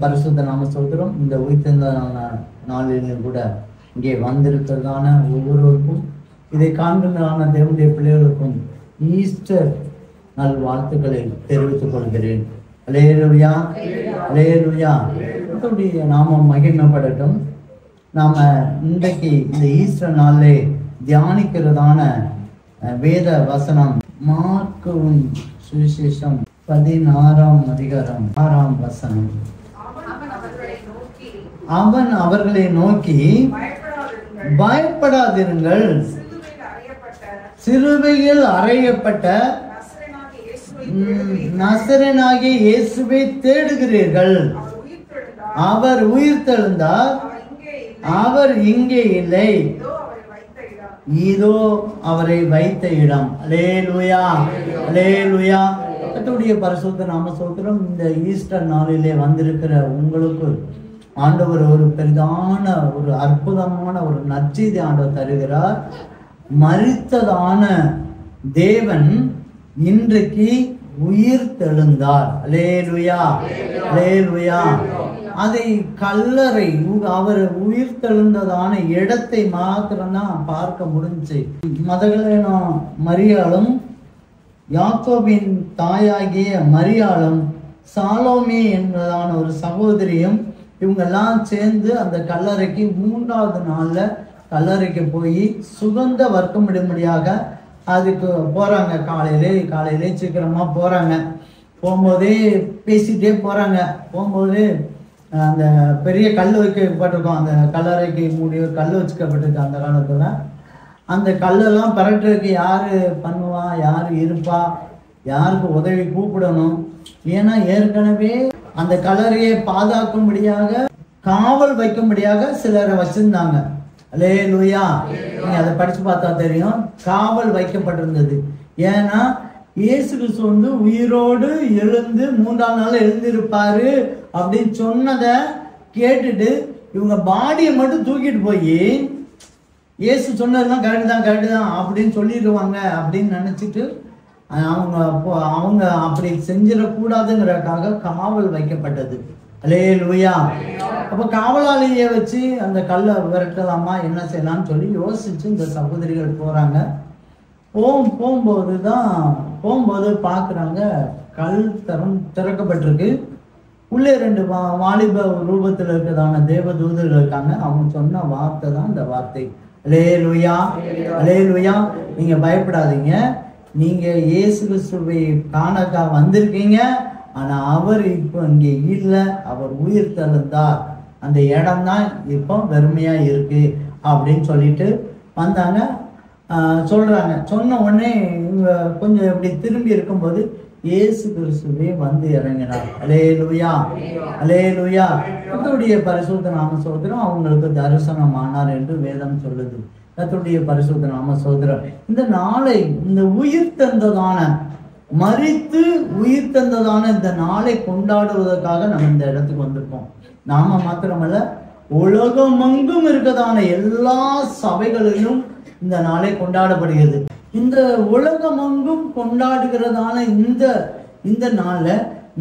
பரிசுத்த நாம சொல்கிறோம். இந்த உயிர்த்தெழுந்த நாளிலும் கூட இங்கே வந்திருக்கிறதான ஒவ்வொருவருக்கும், இதை காண்கின்றதான தேவனுடைய பிள்ளைகளுக்கும் ஈஸ்டர் நல் வாழ்த்துக்களை தெரிவித்துக் கொள்கிறேன். அல்லேலூயா, அல்லேலூயா. கர்த்தருடைய நாமம் மகிமைப்படட்டும். நாம இன்றைக்கு இந்த ஈஸ்டர் நாளிலே தியானிக்கிறதான வேத வசனம் மார்க்குவின் சுவிசேஷம் 16ஆம் அதிகாரம் 6ஆம் வசனம். அவன் அவர்களை நோக்கி, பயப்படாதிருங்கள், சிலுவையில் அறையப்பட்ட நசரேயனாகிய இயேசுவை தேடுகிறீர்கள். அவர் உயிர்த்தெழுந்தார், அவர் இங்கே இல்லை, இதோ அவரை வைத்த இடம். அல்லேலூயா, அல்லேலூயா. கர்த்தருடைய பரிசுத்த நாம சொல்கிறோம். இந்த ஈஸ்டர் நாளிலே வந்திருக்கிற உங்களுக்கு ஆண்டவர் ஒரு பெரிதான ஒரு அற்புதமான ஒரு நற்செய்தி ஆண்டவர் தருகிறார். மரித்ததான தேவன் இன்றைக்கு உயிர் தெழுந்தார். அல்லேலூயா, அல்லேலூயா. அதை கல்லறை, அவர் உயிர் தெழுந்ததான இடத்தை மாத்திரம்தான் பார்க்க முடிஞ்சு. மதகலேனா மரியாளும், யாக்கோபின் தாயாகிய மரியாளும், சாலோமே என்பதான ஒரு சகோதரியும், இவங்கெல்லாம் சேர்ந்து அந்த கல்லறைக்கு 3வது நாள்ல கல்லறைக்கு போய் சுகந்த வர்க்கமிடும்படியாக அதுக்கு போறாங்க. காலையிலே சீக்கிரமா போறாங்க. போகும்போதே பேசிட்டே போறாங்க. போகும்போது அந்த பெரிய கல் வைக்கப்பட்டிருக்கும், அந்த கல்லறைக்கு மூடி கல் வச்சுக்கப்பட்டிருக்கு. அந்த காலத்துல அந்த கல்லெல்லாம் பரட்டுறதுக்கு யாரு பண்ணுவா, யாரு இருப்பா, யாருக்கு உதவி கூப்பிடணும்? ஏன்னா ஏற்கனவே அந்த கல்லறையை பாதுகாக்கும்படியாக, காவல் வைக்கும்படியாக சிலரை வச்சிருந்தாங்க. அல்லேலூயா. நீங்க அதை படிச்சு பார்த்தா தெரியும், காவல் வைக்கப்பட்டிருந்தது. ஏன்னா இயேசு கிறிஸ்து உயிரோடு எழுந்து 3ஆம் நாள் எழுந்திருப்பாரு அப்படின்னு சொன்னதை கேட்டுட்டு இவங்க பாடியை மட்டும் தூக்கிட்டு போய் இயேசு சொன்னதெல்லாம் கரெக்டு தான் அப்படின்னு சொல்லிடுவாங்க அப்படின்னு நினைச்சிட்டு அவங்க அப்படி செஞ்சிடக்கூடாதுங்கிறதுக்காக காவல் வைக்கப்பட்டது. அல்லேலூயா. அப்ப காவலாளியை வச்சு அந்த கல்லை விரட்டலாமா, என்ன செய்யலாம்னு சொல்லி யோசிச்சு இந்த சகோதரிகள் போறாங்க. போகும்போது பாக்குறாங்க, கல் திறக்கப்பட்டிருக்கு. உள்ளே 2 வாலிப ரூபத்தில் இருக்கிறதான தேவதூதர்கள் இருக்காங்க. அவங்க சொன்ன வார்த்தை தான் இந்த வார்த்தை. அல்லேலூயா, அல்லேலூயா. நீங்க பயப்படாதீங்க, நீங்க இயேசு கிறிஸ்துவை காணக்கா வந்திருக்கீங்க, ஆனா அவர் இப்போ இங்கே இல்லை, அவர் உயிர் தெழுந்தார், அந்த இடம் தான் இப்போ வெறுமையா இருக்கு அப்படின்னு சொல்லிட்டு வந்தாங்க. சொல்றாங்க. சொன்ன உடனே இவங்க கொஞ்சம் இப்படி திரும்பி இருக்கும்போது இயேசு கிறிஸ்துவே வந்து இறங்கினார். அல்லேலூயா, அல்லேலூயா. கர்த்தருடைய பரிசுத்த நாம சோதரம் அவங்களுக்கு தரிசனம் ஆனார் என்று வேதம் சொல்லுது. கர்த்தருடைய பரிசுத்த நாம சோதரம் இந்த நாளை, இந்த உயிர் தந்ததான, மரித்து உயிர் தந்ததான இந்த நாளை கொண்டாடுவதற்காக நம்ம இந்த இடத்துக்கு வந்திருக்கோம். நாம மாத்திரமல்ல, உலகமெங்கும் இருக்கதான எல்லா சபைகளிலும் இந்த நாளை கொண்டாடப்படுகிறது. இந்த உலகமெங்கும் கொண்டாடுகிறதான இந்த நாள்ல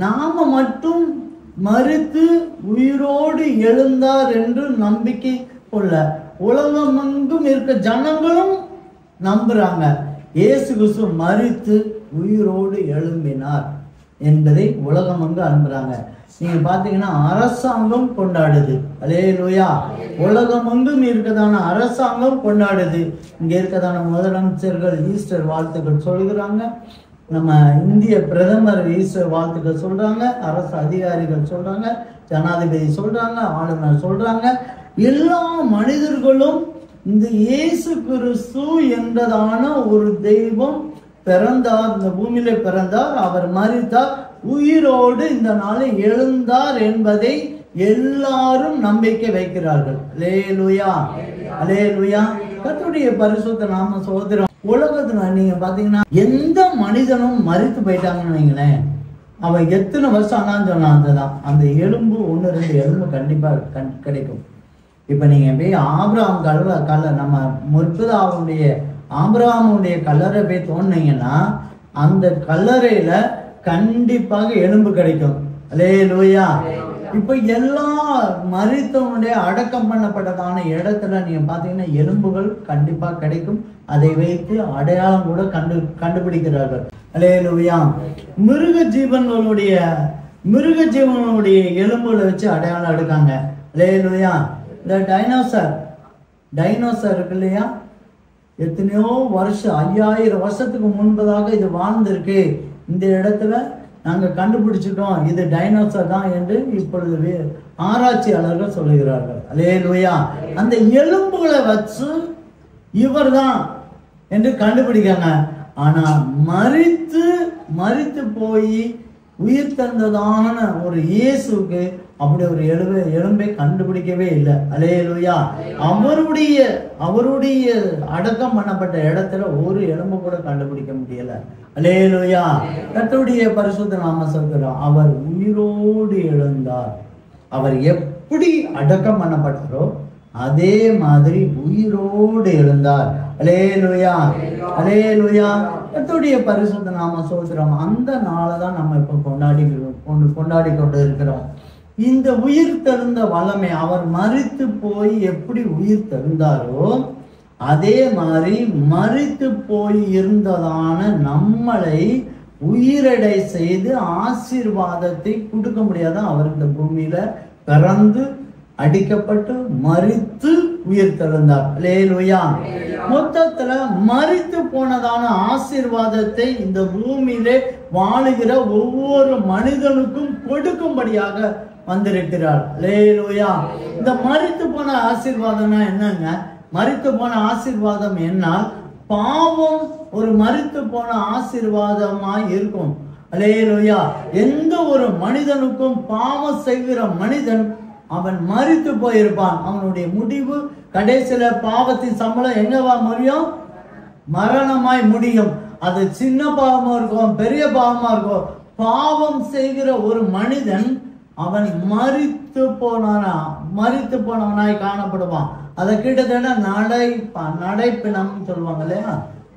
நாம மட்டும் மரித்து உயிரோடு எழுந்தார் என்று நம்பிக்கை கொள்ள உலகமெங்கும் இருக்க ஜனங்களும் நம்புறாங்க. இயேசு கிறிஸ்து மரித்து உயிரோடு எழும்பினார் என்பதை உலகமெங்கு அனுப்புறாங்க. நீங்க பாத்தீங்கன்னா அரசாங்கம் கொண்டாடுது. அல்லேலூயா. உலகமெங்கும் இருக்கதான அரசாங்கம் கொண்டாடுது. இங்க இருக்கதான முதலமைச்சர்கள் ஈஸ்டர் வாழ்த்துக்கள் சொல்கிறாங்க. நம்ம இந்திய பிரதமர் ஈஸ்டர் வாழ்த்துக்கள் சொல்றாங்க. அரசு அதிகாரிகள் சொல்றாங்க, ஜனாதிபதி சொல்றாங்க, ஆளுநர் சொல்றாங்க. எல்லா மனிதர்களும் இந்த இயேசு கிறிஸ்து என்றதான ஒரு தெய்வம் பிறந்தார், இந்த பூமியில பிறந்தார், அவர் மரித்தார், உயிரோடு இந்த நாளை எழுந்தார் என்பதை எல்லாரும் நம்பிக்கை வைக்கிறார்கள். அல்லேலூயா, அல்லேலூயா. கர்த்தருடைய பரிசுத்த நாம சோதரம் உலகத்துல நீங்க பாத்தீங்கன்னா எந்த மனிதனும் மரித்து போயிட்டாங்கன்னு வைங்களேன், அவன் எத்தனை வருஷம் ஆனான்னு சொன்னான், அந்த எலும்பு 1-2 எலும்பு கண்டிப்பா கிடைக்கும். இப்ப நீங்க போய் ஆபிரகாம் கல்ல நம்ம முற்பிதாவுடைய ஆபிரகாமுடைய கல்லறை போய் தோண்டினீங்கன்னா அந்த கல்லறையில கண்டிப்பாக எலும்பு கிடைக்கும். அல்லேலூயா. இப்ப எல்லா மரித்தவனுடைய அடக்கம் பண்ணப்பட்டதான இடத்துல நீங்க பாத்தீங்கன்னா எலும்புகள் கண்டிப்பா கிடைக்கும். அதை வைத்து அடையாளம் கூட கண்டுபிடிக்கிறார்கள். அல்லேலூயா. மிருக ஜீவனுடைய எலும்புகளை வச்சு அடையாளம் எடுக்காங்க. அல்லேலூயா. இந்த டைனோசர் இருக்கு இல்லையா, எத்தனையோ வருஷம் 5000 வருஷத்துக்கு முன்பதாக இது வாழ்ந்திருக்கு. இந்த இடத்துல நாங்க கண்டுபிடிச்சிட்டோம், இது டைனோசர் தான் என்று இப்பொழுது ஆராய்ச்சியாளர்கள் சொல்லுகிறார்கள். அல்லேலூயா. அந்த எலும்புகளை வச்சு இவர் தான் என்று கண்டுபிடிக்காங்க. ஆனா மரித்து போய் உயிர் தந்ததான ஒரு இயேசுக்கு அப்படி ஒரு எலும்பை கண்டுபிடிக்கவே இல்லை. அல்லேலூயா. அவருடைய அடக்கம் பண்ணப்பட்ட இடத்துல ஒரு எலும்பு கூட கண்டுபிடிக்க முடியல. அல்லேலூயா. கர்த்தருடைய பரிசுத்த நாம சொல்கிறோம், அவர் உயிரோடு எழுந்தார். அவர் எப்படி அடக்கம் பண்ணப்பட்டாரோ அதே மாதிரி உயிரோடு எழுந்தார். அல்லேலூயா. அல்லேலூயா. கர்த்தருடைய பரிசுத்த நாம சொல்கிறோம். அந்த நாளை தான் நம்ம இப்ப கொண்டாடி கொண்டு இருக்கிறோம். இந்த உயிர் தெழுந்த வல்லமை, அவர் மரித்து போய் எப்படி உயிர் தெழுந்தாரோ அதே மாதிரி மரித்து போய் இருந்ததான நம்மளை உயிரடை செய்து ஆசீர்வாதத்தை கொடுக்க முடியாத அவர் இந்த பூமியில பிறந்து அடிக்கப்பட்டு மரித்து உயிர் தெழுந்தார். அல்லேலூயா. மொத்தத்துல மரித்து போனதான ஆசீர்வாதத்தை இந்த பூமியிலே வாழுகிற ஒவ்வொரு மனிதனுக்கும் கொடுக்கும்படியாக வந்திருக்கிறார். அல்லேலூயா. இந்த மரித்து போன ஆசீர்வாதம்னா என்னங்க? மரித்து போன ஆசீர்வாதம் என்னால் பாவம் ஒரு மரித்து போன ஆசீர்வாதமாய் இருக்கும். அல்லேலூயா. எந்த ஒரு மனிதனுக்கும் பாவம் செய்கிற மனிதன் அவன் மரித்து போயிருப்பான். அவனுடைய முடிவு கடைசியில பாவத்தின் சம்பளம் எங்கவா முடியும்? மரணமாய் முடியும். அது சின்ன பாவமா இருக்கும், பெரிய பாவமா இருக்கும். பாவம் செய்கிற ஒரு மனிதன் அவன் மரித்து போனவனாய் காணப்படுவான். அதை கிட்டத்தட்ட நடைப்பிணம் சொல்லுவாங்க இல்லையா,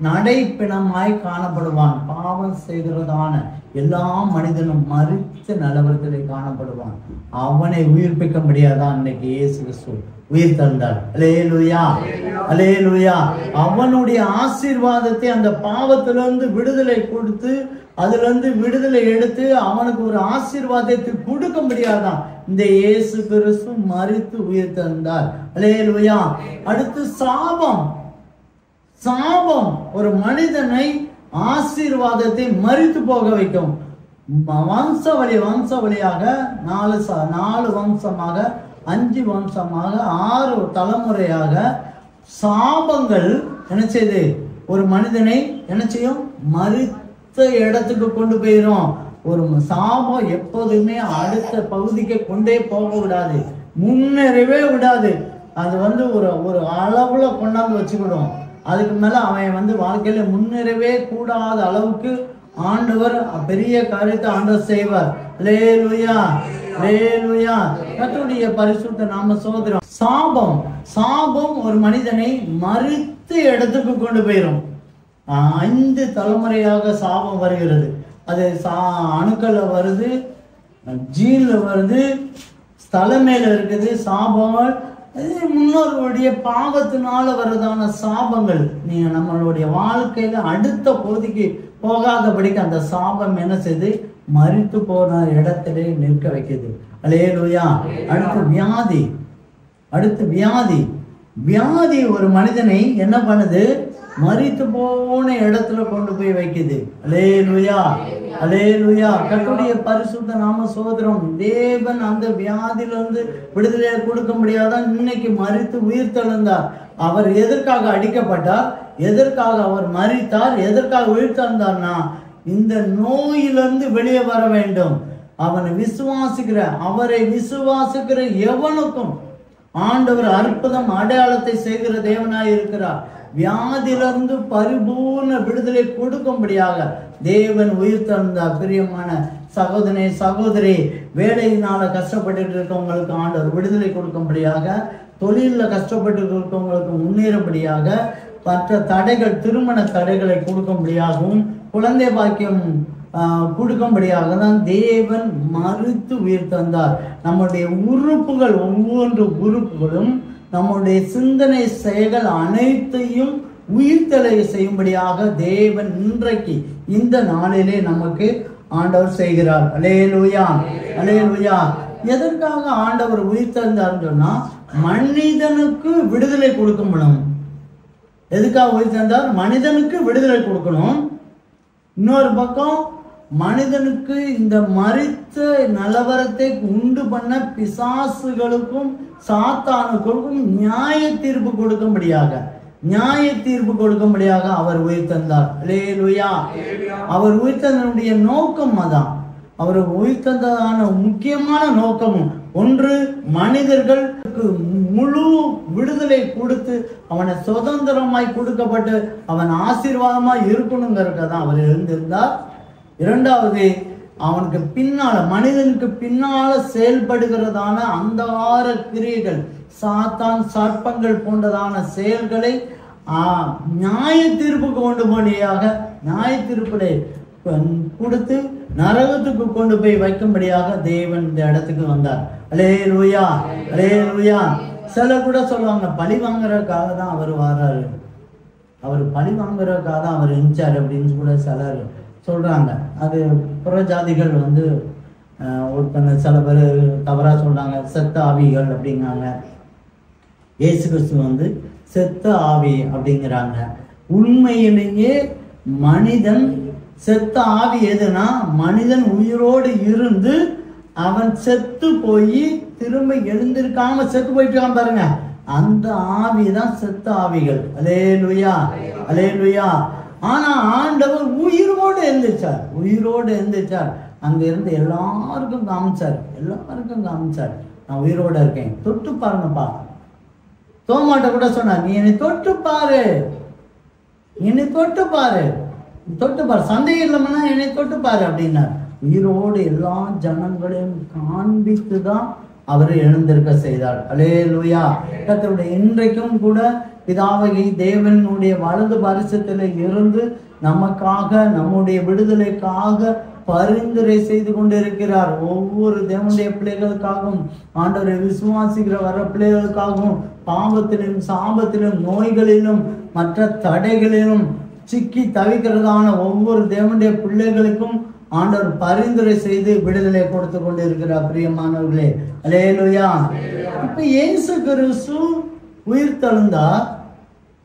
நடைப்பிணமாய் காணப்படுவான். பாவம் செய்கிறதான எல்லா மனிதனும் மரித்த நிலவரத்திலே காணப்படுவான். அவனை உயிர்ப்பிக்க முடியாதான் இன்னைக்கு இயேசு கிறிஸ்து உயிர் தந்தார். அல்லேலூயா. அல்லேலூயா. அவனுடைய ஆசீர்வாதத்தை அந்த பாவத்திலிருந்து விடுதலை கொடுத்து அதுல இருந்து விடுதலை எடுத்து அவனுக்கு ஒரு ஆசீர்வாதத்தை கொடுக்க முடியாதான் இந்த இயேசு கிறிஸ்து மரித்து உயிர் தந்தார். அல்லேலூயா. அடுத்து சாபம் ஒரு மனிதனை ஆசீர்வாதத்தை மரித்து போக வைக்கும். வம்சவழியாக 4 வம்சமாக 5 வம்சமாக 6 தலைமுறையாக சாபங்கள் என்ன செய்து ஒரு மனிதனை என்ன செய்யும்? மரித்த இடத்துக்கு கொண்டு போயிடும். ஒரு சாபம் எப்போதுமே அடுத்த பகுதிக்கு கொண்டே போக விடாது, முன்னேறவே விடாது. அது ஒரு அளவுல கொண்டாந்து வச்சுக்கிடும். அதுக்கு மேல அவன் வாழ்க்கையில முன்னேறவே கூடாத அளவுக்கு ஆண்டவர் பெரிய காரியத்தை ஆண்டவர் செய்வார். அல்லேலூயா. அல்லேலூயா. கர்த்தருடைய பரிசுத்த நாம சோதரம். சாபம் ஒரு மனிதனை மரித்த இடத்துக்கு கொண்டு போயிடும். 5 தலைமுறையாக சாபம் வருகிறது. அது அணுக்கள்ல வருது, ஜீன்ல வருது, ஸ்தலமேல இருக்குது சாபங்கள். முன்னோர்களுடைய பாவத்தினால வருதான சாபங்கள் நீங்க நம்மளுடைய வாழ்க்கையில அடுத்த பகுதிக்கு போகாதபடிக்கு அந்த சாபம் என்ன செய்து மரித்து போன இடத்திலே நிற்க வைக்குது. அல்லேலூயா. அடுத்து வியாதி ஒரு மனிதனை என்ன பண்ணுது? மரித்து போன இடத்துல கொண்டு போய் வைக்குது. அல்லேலூயா. அல்லேலூயா. கர்த்தருடைய பரிசுத்த நாம சோதரம். தேவன் அந்த வியாதியிலிருந்து விடுதலை கொடுக்க முடியாதான் இன்னைக்கு மரித்து உயிர் தெழுந்தார். அவர் எதற்காக அடிக்கப்பட்டார்? எதற்காக அவர் மரித்தார்? எதற்காக உயிர் தெழுந்தார்னா இந்த நோயிலிருந்து வெளியே வர வேண்டும். அவரை விசுவாசிக்கிற எவனுக்கும் ஆண்டவர் அற்புதம் அடையாளத்தை செய்கிற தேவனாய் இருக்கிறார். வியாதியிலிருந்து பரிபூர்ண விடுதலை கொடுக்கும்படியாக தேவன் உயிர் தந்தார். பிரியமான சகோதரனே சகோதரி, வேலையினால கஷ்டப்பட்டு இருக்கவங்களுக்கு ஆண்டவர் விடுதலை கொடுக்கும்படியாக, தொழிலில் கஷ்டப்பட்டு இருக்கவங்களுக்கு முன்னேறும்படியாக, மற்ற தடைகள், திருமண தடைகளை கொடுக்கும்படியாகவும், குழந்தை பாக்கியம் கொடுக்கும்படியாக தான் தேவன் மறுத்து உயிர் தந்தார். நம்முடைய உறுப்புகள், ஒவ்வொரு உறுப்புகளும் நம்முடைய சிந்தனை செயல்கள் அனைத்தையும் உயிர்த்தலை செய்யும்படியாக தேவன் இன்றைக்கு இந்த நாளிலே நமக்கு ஆண்டவர் செய்கிறார். அல்லேலூயா, அல்லேலூயா. எதற்காக ஆண்டவர் உயிர் தந்தார் சொன்னா, மனிதனுக்கு விடுதலை கொடுக்கணும். எதுக்காக உயிர் தந்தார்? மனிதனுக்கு விடுதலை கொடுக்கணும். இன்னொரு பக்கம் மனிதனுக்கு இந்த மரித்த நிலவரத்தை உண்டு பண்ண பிசாசுகளுக்கும் சாத்தானுக்கும் நியாய தீர்ப்பு கொடுக்கும்படியாக, நியாய தீர்ப்பு கொடுக்கும்படியாக அவர் உயிர் தந்தார். அல்லேலூயா. அவர் உயிர் தந்தனுடைய நோக்கம் அதான். அவர் உயிர் தந்ததான முக்கியமான நோக்கமும் ஒன்று, மனிதர்களுக்கு முழு விடுதலை கொடுத்து அவனை சுதந்திரமாய் கொடுக்கப்பட்டு அவன் ஆசீர்வாதமாய் இருக்கணுங்கிறதுக்காக அவர் எழுந்திருந்தார். இரண்டாவது, அவனுக்கு பின்னால, மனிதனுக்கு பின்னால செயல்படுகிறதான அந்தகார கிரியைகள், சாத்தான் சர்ப்பங்கள் போன்றதான செயல்களை நியாய தீர்ப்புக்கு கொண்டு போடியாக, நியாய தீர்ப்புகளை கொடுத்து நரகத்துக்கு கொண்டு போய் வைக்கும்படியாக தேவன் இந்த இடத்துக்கு வந்தார். அல்லேலூயா, அல்லேலூயா. சில கூட சொல்லுவாங்க, பழி வாங்குறதுக்காக தான் அவர் வர்றாரு, அவர் பழி வாங்குறதுக்காக தான் அவர் இருந்துச்சார் அப்படின்னு கூட சிலர் சொல்றாங்க. அது புறஜாதிகள் ஒருத்தங்க சில பேர் தவறா சொல்றாங்க, செத்த ஆவிகள் அப்படிங்கிறாங்க. இயேசு கிறிஸ்து செத்த ஆவி அப்படிங்கிறாங்க. உண்மையிலேயே மனிதன் செத்த ஆவி எதுனா, மனிதன் உயிரோடு இருந்து அவன் செத்து போய் திரும்ப எழுந்திருக்காம செத்து போயிட்டு இருக்கான் பாருங்க, அந்த ஆவி தான் செத்த ஆவிகள். அல்லேலூயா, அல்லேலூயா. ஆனா ஆண்டவர் உயிரோடு எழுந்திருச்சார், உயிரோடு எழுந்திருச்சார். அங்க இருந்து எல்லாருக்கும் காமிச்சார், எல்லாருக்கும் காமிச்சார், நான் உயிரோடு இருக்கேன், தொட்டு பாருங்கப்பா. தோமாட்ட கூட சொன்னார், நீ என்னை தொட்டு பாரு, என்னை தொட்டு பாரு, தொட்டு பாரு, சந்தேகம் இல்லாமனா என்னை தொட்டு பாரு அப்படின்னார். உயிரோடு எல்லா ஜனங்களையும் காண்பித்து தான் அவர் எழுந்திருக்க செய்தார். அல்லேலூயா. கர்த்தருடைய இன்றைக்கும் கூட பிதாவாகிய தேவனுடைய வலது பரிசத்தில் இருந்து நமக்காக, நம்முடைய விடுதலைக்காக பரிந்துரை செய்து கொண்டிருக்கிறார். ஒவ்வொரு தேவனுடைய பிள்ளைகளுக்காகவும், ஆண்டவரை விசுவாசிக்கிற வர பிள்ளைகளுக்காகவும், பாவத்திலும் சாபத்திலும் நோய்களிலும் மற்ற தடைகளிலும் சிக்கி தவிக்கிறதான ஒவ்வொரு தேவனுடைய பிள்ளைகளுக்கும் ஆண்டவர் பரிந்துரை செய்து விடுதலை கொடுத்து கொண்டிருக்கிறார். பிரியமானவர்களே, அல்லேலூயா. இப்ப இயேசு கிறிஸ்து உயிர் தழுந்தார்,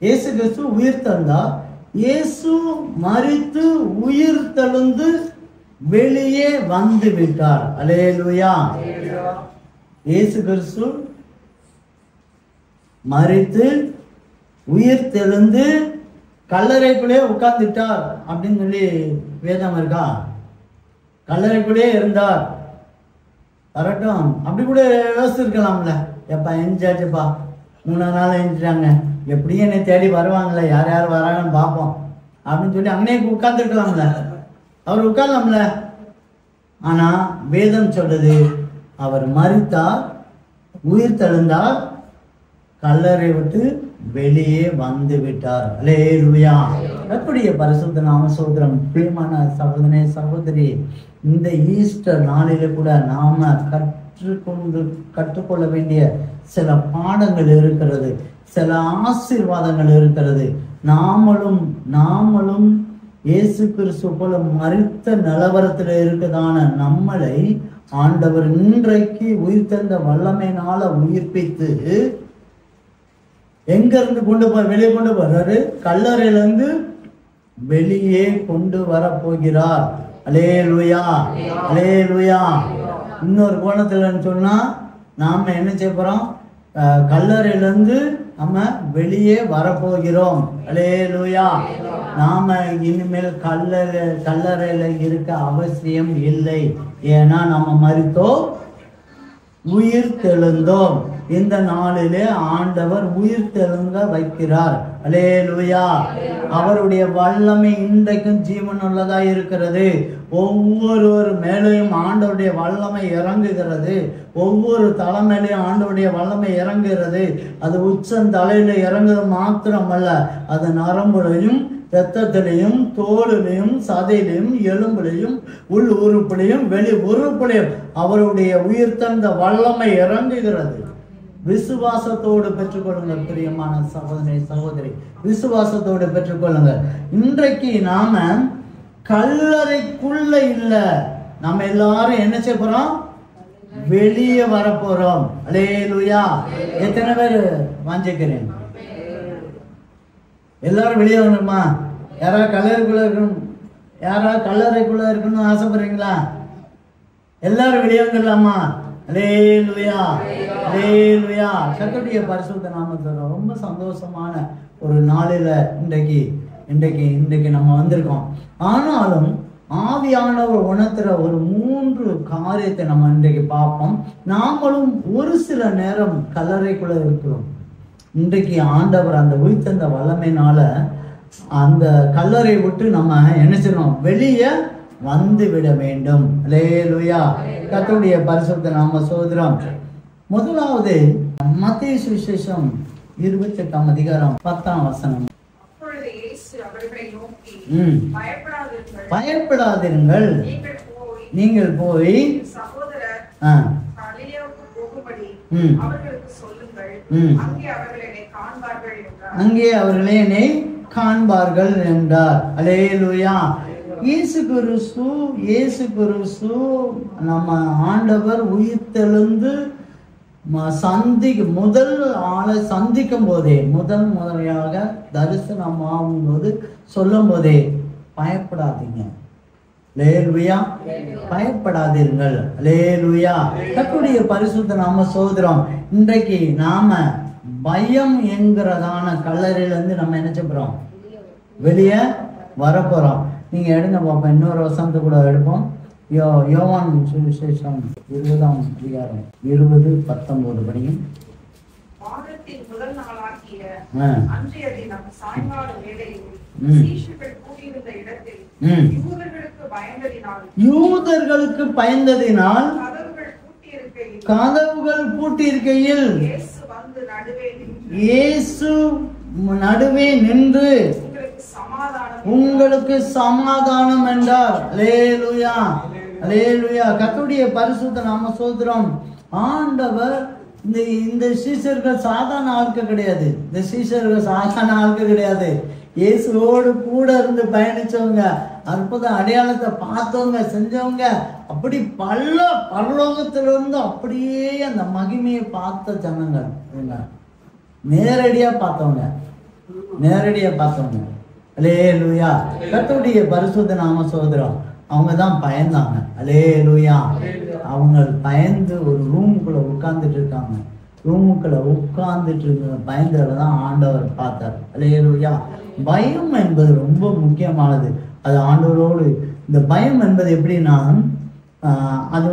இயேசு கிறிஸ்து உயிர் தந்தார். இயேசு மரித்து உயிர் தழுந்து வெளியே வந்து விட்டார். அல்லேலூயா. இயேசு கிறிஸ்து மரித்து உயிர் தெழுந்து கல்லறைக்குள்ளே உட்கார்ந்துட்டார் அப்படின்னு சொல்லி வேதம் இருக்கா? கல்லறைக்குள்ளே இருந்தார், வரட்டும் அப்படி கூட யோசிச்சிருக்கலாம்ல. எப்பா எஞ்சாச்சுப்பா, 3 நாள் எஞ்சிட்டாங்க, எப்படியும் என்னை தேடி வருவாங்களே, யார் யார் வராங்கன்னு பார்ப்போம் அப்படின்னு சொல்லி அங்கனே உட்கார்ந்துருக்கலாம்ல, அவர் உட்காரலாம்ல. ஆனா வேதம் சொல்லுது, அவர் மரித்தார், உயிர் தெழுந்தார், கல்லறை விட்டு வெளியே வந்து விட்டார். அல்லேலூயா. கர்த்தருடைய பரிசுத்த நாம ஸ்தோத்திரம். பிரியமான சகோதரனே சகோதரி, இந்த ஈஸ்டர் நாளில கூட நாம கற்றுக்கொள்ள வேண்டிய சில பாடங்கள் இருக்கிறது, சில ஆசீர்வாதங்கள் இருக்கிறது. நாமளும் இயேசு கிறிஸ்து போல மரித்த நிலவரத்தில் இருக்கிறதான நம்மளை ஆண்டவர் இன்றைக்கு உயிர் தந்த வல்லமையினால உயிர்ப்பித்து எங்க இருந்து கொண்டு போய் வெளியே கொண்டு வர்றாரு? கல்லறையிலிருந்து வெளியே கொண்டு வர போகிறார். அல்லேலூயா, அல்லேலூயா. இன்னொரு கோணத்துல சொன்னா நாம என்ன செய்ய போறோம்? கல்லறையிலிருந்து நம்ம வெளியே வரப்போகிறோம். அல்லேலூயா. நாம இனிமேல் கல்லறையில இருக்க அவசியம் இல்லை. ஏன்னா நம்ம மரித்தோம், உயிர் தெழுந்தோம். இந்த நாளிலே ஆண்டவர் உயிர் தெழுங்க வைக்கிறார். அல்லேலூயா. அவருடைய வல்லமை இன்றைக்கும் ஜீவனுள்ளதா இருக்கிறது. ஒவ்வொருவர் மேலையும் ஆண்டவருடைய வல்லமை இறங்குகிறது. ஒவ்வொரு தலைமையிலையும் ஆண்டவருடைய வல்லமை இறங்குகிறது. அது உச்சந்தலையில இறங்குறது மாத்திரமல்ல, அது நரம்புலையும் இரத்தத்திலையும் தோலிலையும் சதையிலையும் எலும்புலையும் உள் உறுப்புலையும் வெளி உறுப்புலையும் அவருடைய உயிர்த்தெழுந்த வல்லமை இறங்குகிறது. விசுவாசத்தோடு பெற்றுக்கொள்ளுங்கள் பிரியமான சகோதரி சகோதரி, விசுவாசத்தோடு பெற்றுக்கொள்ளுங்கள். இன்றைக்கு நாம கல்லறைக்குள்ள இல்ல, நம்ம எல்லாரும் என்ன செய்ய போறோம்? வெளியே வரப்போறோம். அல்லேலூயா. எத்தனை பேர் வாஞ்சிக்கிறேன்? எல்லாரும் வெளியே வரணுமா? யாராவது கல்லறைக்குள்ள இருக்கணும், யாராவது கல்லறைக்குள்ள இருக்கணும்னு ஆசைப்படுறீங்களா? எல்லாரும் வெளியே வந்துடலாமா? அல்லேலூயா, அல்லேலூயா. கர்த்தருடைய பரிசுத்த நாமத்துல ரொம்ப சந்தோஷமான ஒரு நாளில இன்றைக்கு நம்ம வந்திருக்கோம். ஆனாலும் ஆவியானவர் உணர்த்துற ஒரு 3 காரியத்தை நம்ம இன்றைக்கு பார்ப்போம். நாமளும் ஒரு சில நேரம் கல்லறைக்குள்ள இருக்கிறோம். இன்றைக்கு ஆண்டவர் அந்த உயிர்த்தெழுந்த வல்லமையினால அந்த கல்லறை விட்டு நம்ம என்ன செய்யணும்? வெளியே வந்து விட வேண்டும். அல்லேலூயா. கர்த்தருடைய பரிசுத்த நாம சோதரம். முதலாவது மத்தேயு சுவிசேஷம் 28ஆம் அதிகாரம் 10ஆம் வசனம். பயப்படாதிருங்கள், நீங்கள் போய் அங்கே அவர்களே என்னை காண்பார்கள் என்றார். அல்லேலூயா. இயேசு கிறிஸ்து நம்ம ஆண்டவர் உயிர்த்தெழுந்து முதல் ஆளை சந்திக்கும் போதே, முதல் முறையாக தரிசனமாகும் போது சொல்லும் போதே பயப்படாதீங்க, அல்லேலூயா, பயப்படாதீர்கள். அல்லேலூயா. கர்த்தருடைய பரிசுத்த நாம சோதரம். இன்றைக்கு நாம பயம் என்கிறதான கல்லறையிலிருந்து நம்ம என்ன செய்றோம்? வெளியே வரப்போறோம். நீங்க எடுங்க பாப்போம், இன்னொரு வசனத்தை கூட எடுப்போம். யோவான் சுவிசேஷம் 20ஆம் அதிகாரம் 20:19 படியும். யூதர்களுக்கு பயந்ததினால் கதவுகள் பூட்டியிருக்கையில் இயேசு நடுவே நின்று உங்களுக்கு சமாதானம் என்றார். அல்லேலூயா, அல்லேலூயா. கர்த்தருடைய பரிசுத்த நாம சோதரம். ஆண்டவர் இந்த சீஷர்கள் சாதாரண ஆட்கள் கிடையாது. இந்த சீஷர்கள் சாதாரண ஆட்கள் கிடையாது. இயேசுவோடு கூட இருந்து பயணிச்சவங்க, அற்புத அடையாளத்தை பார்த்தவங்க, செஞ்சவங்க, அப்படி பல பரலோகத்திலிருந்து அப்படியே அந்த மகிமையை பார்த்த ஜனங்கள், நேரடியா பார்த்தவங்க. அல்லேலூயா. கர்த்தருடைய பரிசுத்த நாம சோதரம். அவங்க தான் பயந்தாங்க. அல்லேலூயா. அவங்க பயந்து ஒரு ரூமுக்குள்ள உட்கார்ந்துட்டு இருக்காங்க. பயந்ததுல தான் ஆண்டவர் பார்த்தார். அல்லேலூயா. பயம் என்பது ரொம்ப முக்கியமானது. அது ஆண்டவரோடு இந்த பயம் என்பது எப்படின்னா, அது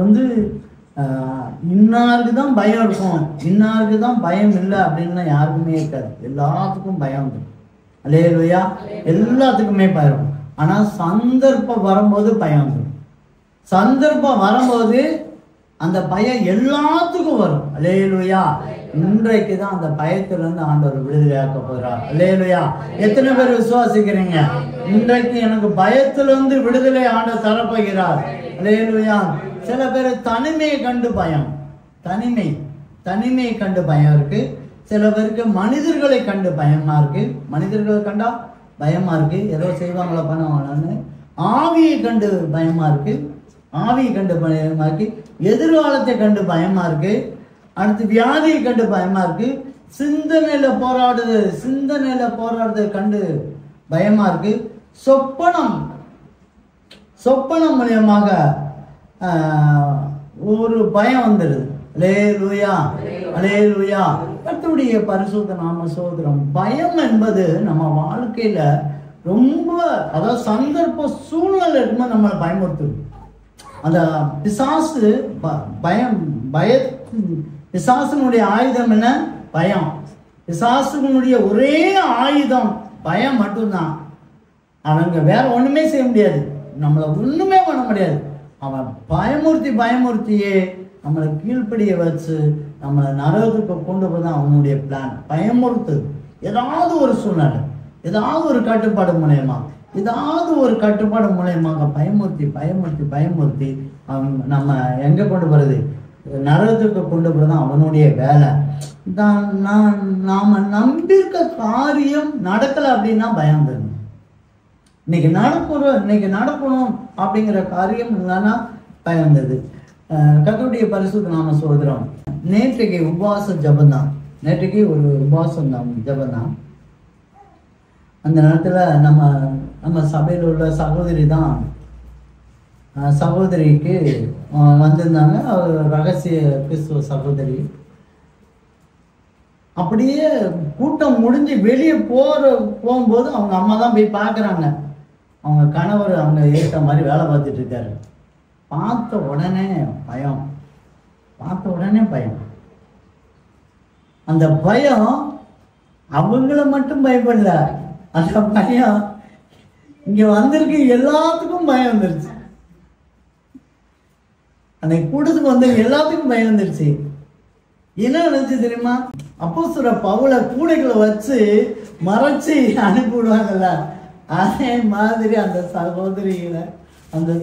இன்னாருக்கு தான் பயம் இருக்கும், இன்னாருக்கு தான் பயம் இல்லை அப்படின்னு யாருக்குமே இருக்காது. எல்லாத்துக்கும் பயம் உண்டு. அல்லேலூயா. எல்லாத்துக்குமே பயம். ஆனா சந்தர்ப்பம் வரும்போது பயம் வந்துடும். சந்தர்ப்பம் வரும்போது அந்த பயம் எல்லாத்துக்கும் வரும். அல்லேலூயா. இன்றைக்கு தான் அந்த பயத்திலிருந்து ஆண்டவர் விடுதலையாக்க போகிறார். அல்லேலூயா. எத்தனை பேர் விசுவாசிக்கிறீங்க? இன்றைக்கு எனக்கு பயத்திலிருந்து விடுதலை ஆண்டவர் தரப்போகிறார். அல்லேலூயா. சில பேர் தனிமையை கண்டு பயம், தனிமையை கண்டு பயம் இருக்கு. சில பேருக்கு மனிதர்களை கண்டு பயமா இருக்கு. மனிதர்களை கண்டா பயமா இருக்கு, ஏதோ செய்வாங்களா பண்ணுவாங்களான்னு. ஆவியை கண்டு பயமா இருக்கு, எதிர்காலத்தை கண்டு பயமா இருக்கு. அடுத்து வியாதியை கண்டு பயமா இருக்கு. சிந்தனையில போராடுறது கண்டு பயமா இருக்கு. சொப்பனம் மூலியமாக ஒரு பயம் வந்துடுது. அல்லேலூயா, அல்லேலூயா. கர்த்தருடைய பரிசுத்த நாம சோதரம். பயம் என்பது நம்ம வாழ்க்கையில ரொம்ப, அதாவது சந்தர்ப்ப சூழ்நிலை இருக்கும்போது நம்மளை பயமுறுத்துது. அந்த பிசாசு பிசாசுனுடைய ஆயுதம் என்ன? பயம். பிசாசுனுடைய ஒரே ஆயுதம் பயம் மட்டும்தான். அவங்க வேற ஒண்ணுமே செய்ய முடியாது, நம்மளை ஒண்ணுமே பண்ண முடியாது. அவன் பயமுறுத்தியே நம்மளை கீழ்ப்படிய வச்சு நம்மளை நரகத்துக்கு கொண்டு போதான் அவனுடைய பிளான். பயமுறுத்து, ஏதாவது ஒரு சூழ்நிலை, ஏதாவது ஒரு கட்டுப்பாடு மூலயமாக பயமுறுத்தி நம்ம எங்க கொண்டு போறது? நரகத்துக்கு கொண்டு போறதான் அவனுடைய வேலை. நாம நம்பியிருக்க காரியம் நடக்கல அப்படின்னா பயம் தரும். இன்னைக்கு நடக்கணும் அப்படிங்கிற காரியம் இல்லைன்னா பயந்தது. கர்த்தருடைய பரிசுத்த நாம சோதரம். நேற்றைக்கு உபவாச ஜபந்தான், நேற்றைக்கு ஒரு உபவாசம் ஜபந்தான். அந்த நேரத்துல நம்ம சபையில் உள்ள சகோதரிக்கு வந்திருந்தாங்க. அவர் ரகசிய கிறிஸ்துவ சகோதரி. அப்படியே கூட்டம் முடிஞ்சு வெளியே போகும்போது அவங்க அம்மா தான் போய் பார்க்குறாங்க. அவங்க கணவர் அவங்க ஏற்ற மாதிரி வேலை பார்த்துட்டு இருக்காரு. பார்த்த உடனே பயம். அந்த பயம் அவங்கள மட்டும் பயப்படல, அந்த பயம் இங்க வந்திருக்கு எல்லாத்துக்கும் பயம் வந்துருச்சு. அன்னைக்கு கூட்டத்துக்கு வந்த எல்லாத்துக்கும் பயம் வந்துருச்சு. என்ன நினைச்சு தெரியுமா? அப்போஸ்தலர் பவுலை கூடைகளை வச்சு மறைச்சு அனுப்பி விடுவாங்கல்ல, அதே மாதிரி அந்த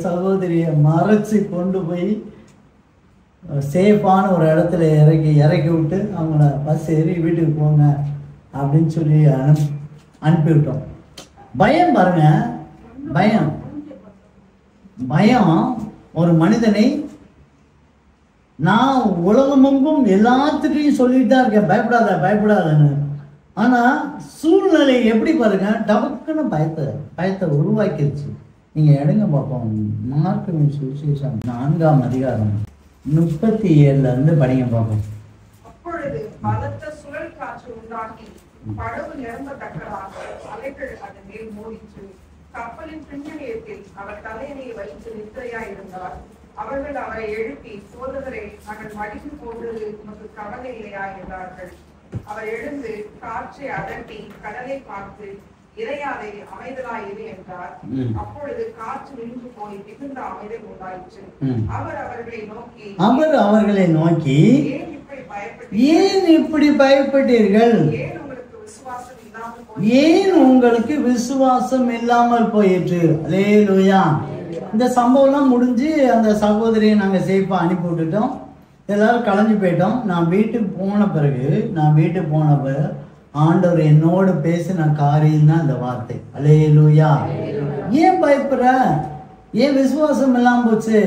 சகோதரியை மறைச்சு கொண்டு போய் சேஃபான ஒரு இடத்துல இறக்கி விட்டு அவங்கள பஸ் ஏறி வீட்டுக்கு போங்க அப்படின்னு சொல்லி அனுப்பிவிட்டோம். பயம் பாருங்க, பயம் ஒரு மனிதனை, நான் உலகமெங்கும் எல்லாத்துக்கையும் சொல்லிட்டு தான் இருக்கேன் பயப்படாதன்னு. ஆனா சூழ்நிலை எப்படி பாருங்க, டபக்குன்னு பயத்தை உருவாக்கிருச்சு. நீங்க எடுங்க பார்ப்போம். மார்க்கின் சுவிசேஷம் 4ஆம் அதிகாரம் 37 படிங்க பார்ப்போம். அப்பொழுது பலத்த சுழல் காற்று உண்டாகி படகு நிரம்பத்தக்கதாக அலைகள் அதன் மேல் மூடிற்று. கப்பலின் பின்னணியத்தில் அவர் தலையணையை வைத்து நித்திரையாய் இருந்தார். அவர்கள் அவரை எழுப்பி, சோதகரை, நாங்கள் மடிந்து போன்றது உமக்கு கவலை இல்லையா என்றார்கள். அவர் எழுந்து காற்றை அதட்டி கடலை பார்த்து, இறையாதே, அமைதலாயிரு என்றார். அப்பொழுது காற்று நின்று போய் மிகுந்த அமைதல் உண்டாயிற்று. அவர் அவர்களை நோக்கி ஏன் இப்படி பயப்பட்டீர்கள்? ஏன் உங்களுக்கு விசுவாசம் இல்லாமல் போயிற்று? அல்லேலூயா. இந்த சம்பவம்லாம் முடிஞ்சு அந்த சகோதரியை நாங்கள் சேஃபாக அனுப்பி விட்டுட்டோம். எல்லாரும் கலைஞ்சு போயிட்டோம். நான் வீட்டுக்கு போன பிறகு ஆண்டவர் என்னோடு பேசின காரியம் தான் இந்த வார்த்தை. அல்லேலூயா. ஏன் பயப்படுற? ஏன் விசுவாசம் இல்லாம போச்சு?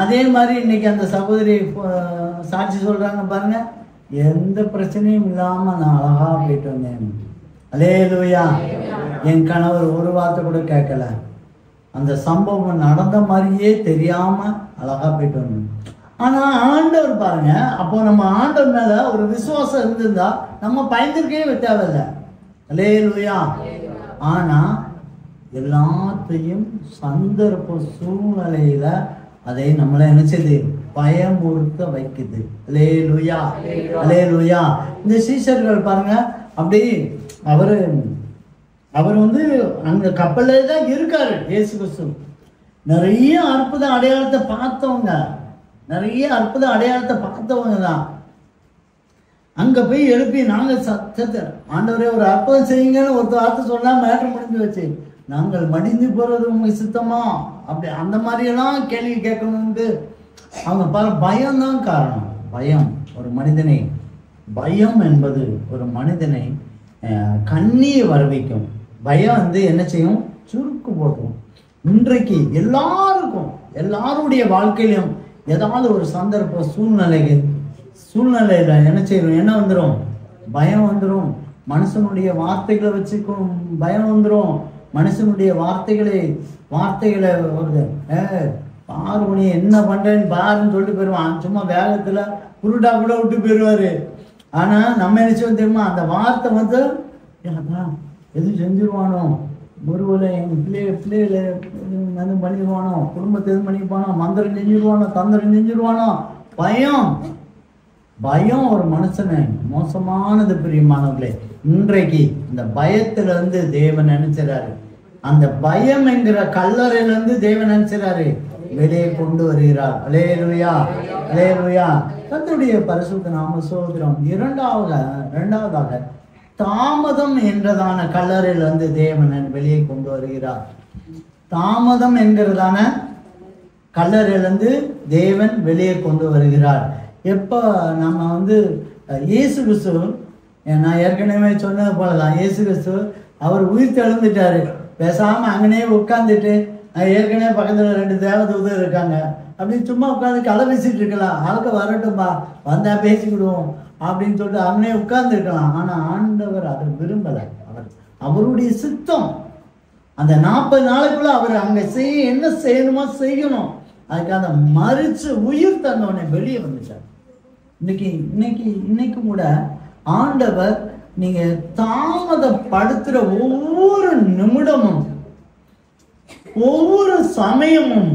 அதே மாதிரி இன்னைக்கு அந்த சகோதரி சாட்சி சொல்றாங்க பாருங்க, எந்த பிரச்சனையும் இல்லாம நான் அழகா போயிட்டு வந்தேன். அல்லேலூயா. என் கணவர் ஒரு வார்த்தை கூட கேட்கல. அந்த சம்பவம் நடந்த மாதிரியே தெரியாம அழகா போயிட்டு வந்தேன். ஆனா ஆண்டவர் பாருங்க, அப்போ நம்ம ஆண்டவர் மேல ஒரு விசுவாசம் இருந்திருந்தா நம்ம பயந்துருக்கவே தேவையில்லை. அல்லேலூயா. ஆனா எல்லாத்தையும் சந்தர்ப்ப சூழ்நிலையில அதை நம்மளை நினைச்சது பயமுறுத்த வைக்குது. அல்லேலூயா, அல்லேலூயா. இந்த சீஷர்கள் பாருங்க, அப்படி அவர் அங்க கப்பல்ல தான் இருக்காரு. இயேசு கிறிஸ்து நிறைய அற்புத அடையாளத்தை பார்த்தவங்க தான். அங்க போய் எழுப்பி நாங்க சத்தத்தை, ஆண்டவரே ஒரு அற்புதம் செய்யுங்கன்னு ஒரு வார்த்தை சொன்னா மேட்டர் முடிஞ்சு வச்சு, நாங்கள் மடிந்து போறது உங்களுக்கு சித்தமா? அப்படி அந்த மாதிரி எல்லாம் கேள்வி கேட்கணும்னு அவங்க பயம்தான் காரணம். பயம் என்பது ஒரு மனிதனை கண்ணியை வர வைக்கும். பயம் என்ன செய்யும்? சுருக்கு போடும். இன்றைக்கு எல்லாருடைய வாழ்க்கையிலும் ஏதாவது ஒரு சந்தர்ப்ப சூழ்நிலையில என்ன செய்யணும்? என்ன வந்துடும்? பயம் வந்துடும். மனுஷனுடைய வார்த்தைகளை வச்சுக்கும் பயம் வந்துடும். மனுஷனுடைய வார்த்தைகளை வருது, பாரு நீ என்ன பண்றேன்னு பாருன்னு சொல்லிட்டு போயிடுவான். சும்மா வேகத்துல குருடா கூட விட்டு போயிடுவாரு. ஆனா நம்ம என்ன செய்வோம் தெரியுமா? அந்த வார்த்தை எதுவும் செஞ்சிருவானோ, ஒருவேளை என் பிள்ளைகளை பண்ணிடுவானோ, குடும்பத்தை எதுவும் பண்ணிருப்பானோ, மந்திரம் செஞ்சிருவானோ, தந்திரம் செஞ்சிருவானோ, பயம் பயம் ஒரு மனுஷனை மோசமானது பிரியமானவர்களே. இன்றைக்கு இந்த பயத்துல இருந்து தேவன் நினைச்சாரு, அந்த பயம் என்கிற கல்லறையில இருந்து தேவன் நினைச்சாரு வெளியே கொண்டு வருகிறார். அல்லேலூயா, அல்லேலூயா. கர்த்தருடைய பரிசுத்த நாம ஸ்தோத்திரம். இரண்டாவதாக தாமதம் என்றதான கல்லறையில இருந்து தேவன் வெளியே கொண்டு வருகிறார். தாமதம் என்கிறதான கல்லறையிலிருந்து தேவன் வெளியே கொண்டு வருகிறார். எப்போ நம்ம இயேசு கிறிஸ்து, நான் ஏற்கனவே சொன்னது போலதான், இயேசு கிறிஸ்து அவர் உயிர் தெழுந்துட்டாரு. பேசாம அங்கனே உட்காந்துட்டு, ஏற்கனவே பக்கத்துல 2 தேவதூதர் இருக்காங்க, அப்படின்னு சும்மா உட்காந்து கதை பேசிட்டு இருக்கலாம். ஆளுக்கு வரட்டும்பா, வந்தா பேசிக்கிடுவோம் அப்படின்னு சொல்லிட்டு அங்கனே உட்கார்ந்து இருக்கலாம். ஆனா ஆண்டவர் அதை விரும்பலை. அவருடைய சித்தம் அந்த 40 நாளைக்குள்ள அவர் அங்க என்ன செய்யணுமோ செய்யணும். அதுக்காக மறிச்சு உயிர் தந்தவனை வெளியே வந்துட்டார். இன்னைக்கு கூட ஆண்டவர் நீங்க தாமதப்படுத்துற ஒவ்வொரு நிமிடமும் ஒவ்வொரு சமயமும்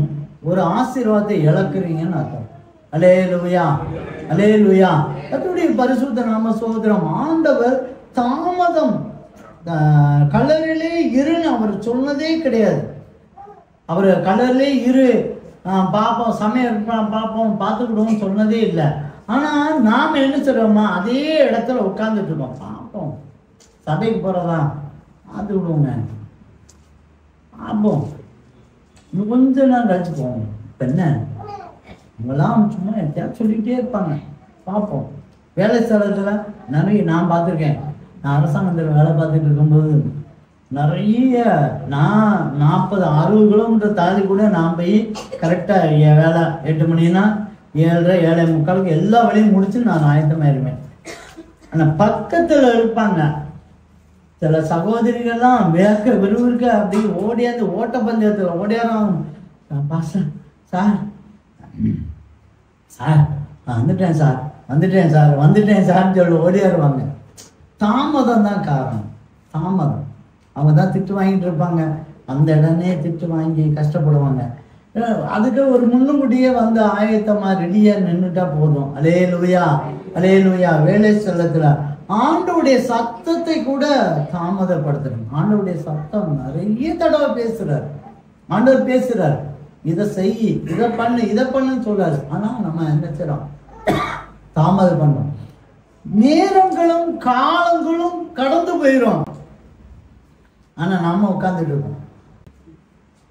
ஒரு ஆசீர்வாதத்தை இழக்கிறீங்கன்னு அர்த்தம். அல்லேலூயா, அல்லேலூயா. கர்த்தருடைய பரிசுத்த நாம ஸ்தோத்திரம். ஆண்டவர் தாமதம் கல்லறையிலே இருன்னு அவர் சொன்னதே கிடையாது. அவர் கல்லறையிலே இரு, பார்ப்போம், சமயம் பார்ப்போம், பார்த்துக்கிடுவோம் சொன்னதே இல்லை. ஆனா நாம என்ன சொல்றோமா, அதே இடத்துல உட்கார்ந்துட்டு இருக்கோம். பார்ப்போம், சபைக்கு போறதா பார்த்து விடுவோங்க, பார்ப்போம், இன்னும் கொஞ்ச நாள் கழிச்சு போவோம். இப்ப என்ன அவங்கெல்லாம் சும்மா எப்படியாவது சொல்லிக்கிட்டே இருப்பாங்க, பார்ப்போம். வேலை ஸ்தலத்துல நிறைய நான் பார்த்துருக்கேன். நான் அரசாங்கத்தில் வேலை பார்த்துட்டு இருக்கும்போது நிறைய நான் 40-60 கிலோமீட்டர் தாண்டி கூட நான் போய் கரெக்டாக என் வேலை 8 மணினா 7:30 7:45 எல்லா வேலையும் முடிச்சு நான் ஆயத்தமாயிருவேன். ஆனால் பக்கத்தில் இருப்பாங்க சில சகோதரிகள்லாம் வேக விறுவிறுக்க அப்படி ஓடியாந்து ஓட்டப்பந்தயத்தில் ஓடியாரும், சார் சார் வந்துட்டேன் சார் வந்துட்டேன் சார் வந்துட்டேன் சார்ன்னு சொல்லி ஓடியாருவாங்க. தாமதம் தான் காரணம், தாமதம். அவங்க தான் திட்டு வாங்கிட்டு இருப்பாங்க, அந்த இடமே திட்டு வாங்கி கஷ்டப்படுவாங்க. அதுக்கு ஒரு முன்னுமுடியே ஆயத்தமா ரெடியா நின்றுட்டா போதும். அல்லேலூயா, அல்லேலூயா. வேலை ஸ்தலத்துல ஆண்டவருடைய சத்தத்தை கூட தாமதப்படுத்தணும். ஆண்டவருடைய சத்தம் நிறைய தடவை பேசுறாரு. ஆண்டவர் பேசுறாரு, இதை செய், இதை பண்ணுன்னு சொல்றாரு. ஆனா நம்ம என்ன செய்றோம், தாமதம் பண்ணோம். நேரங்களும் காலங்களும் கடந்து போயிடும். ஆனா நம்ம உட்கார்ந்துட்டு இருக்கோம்.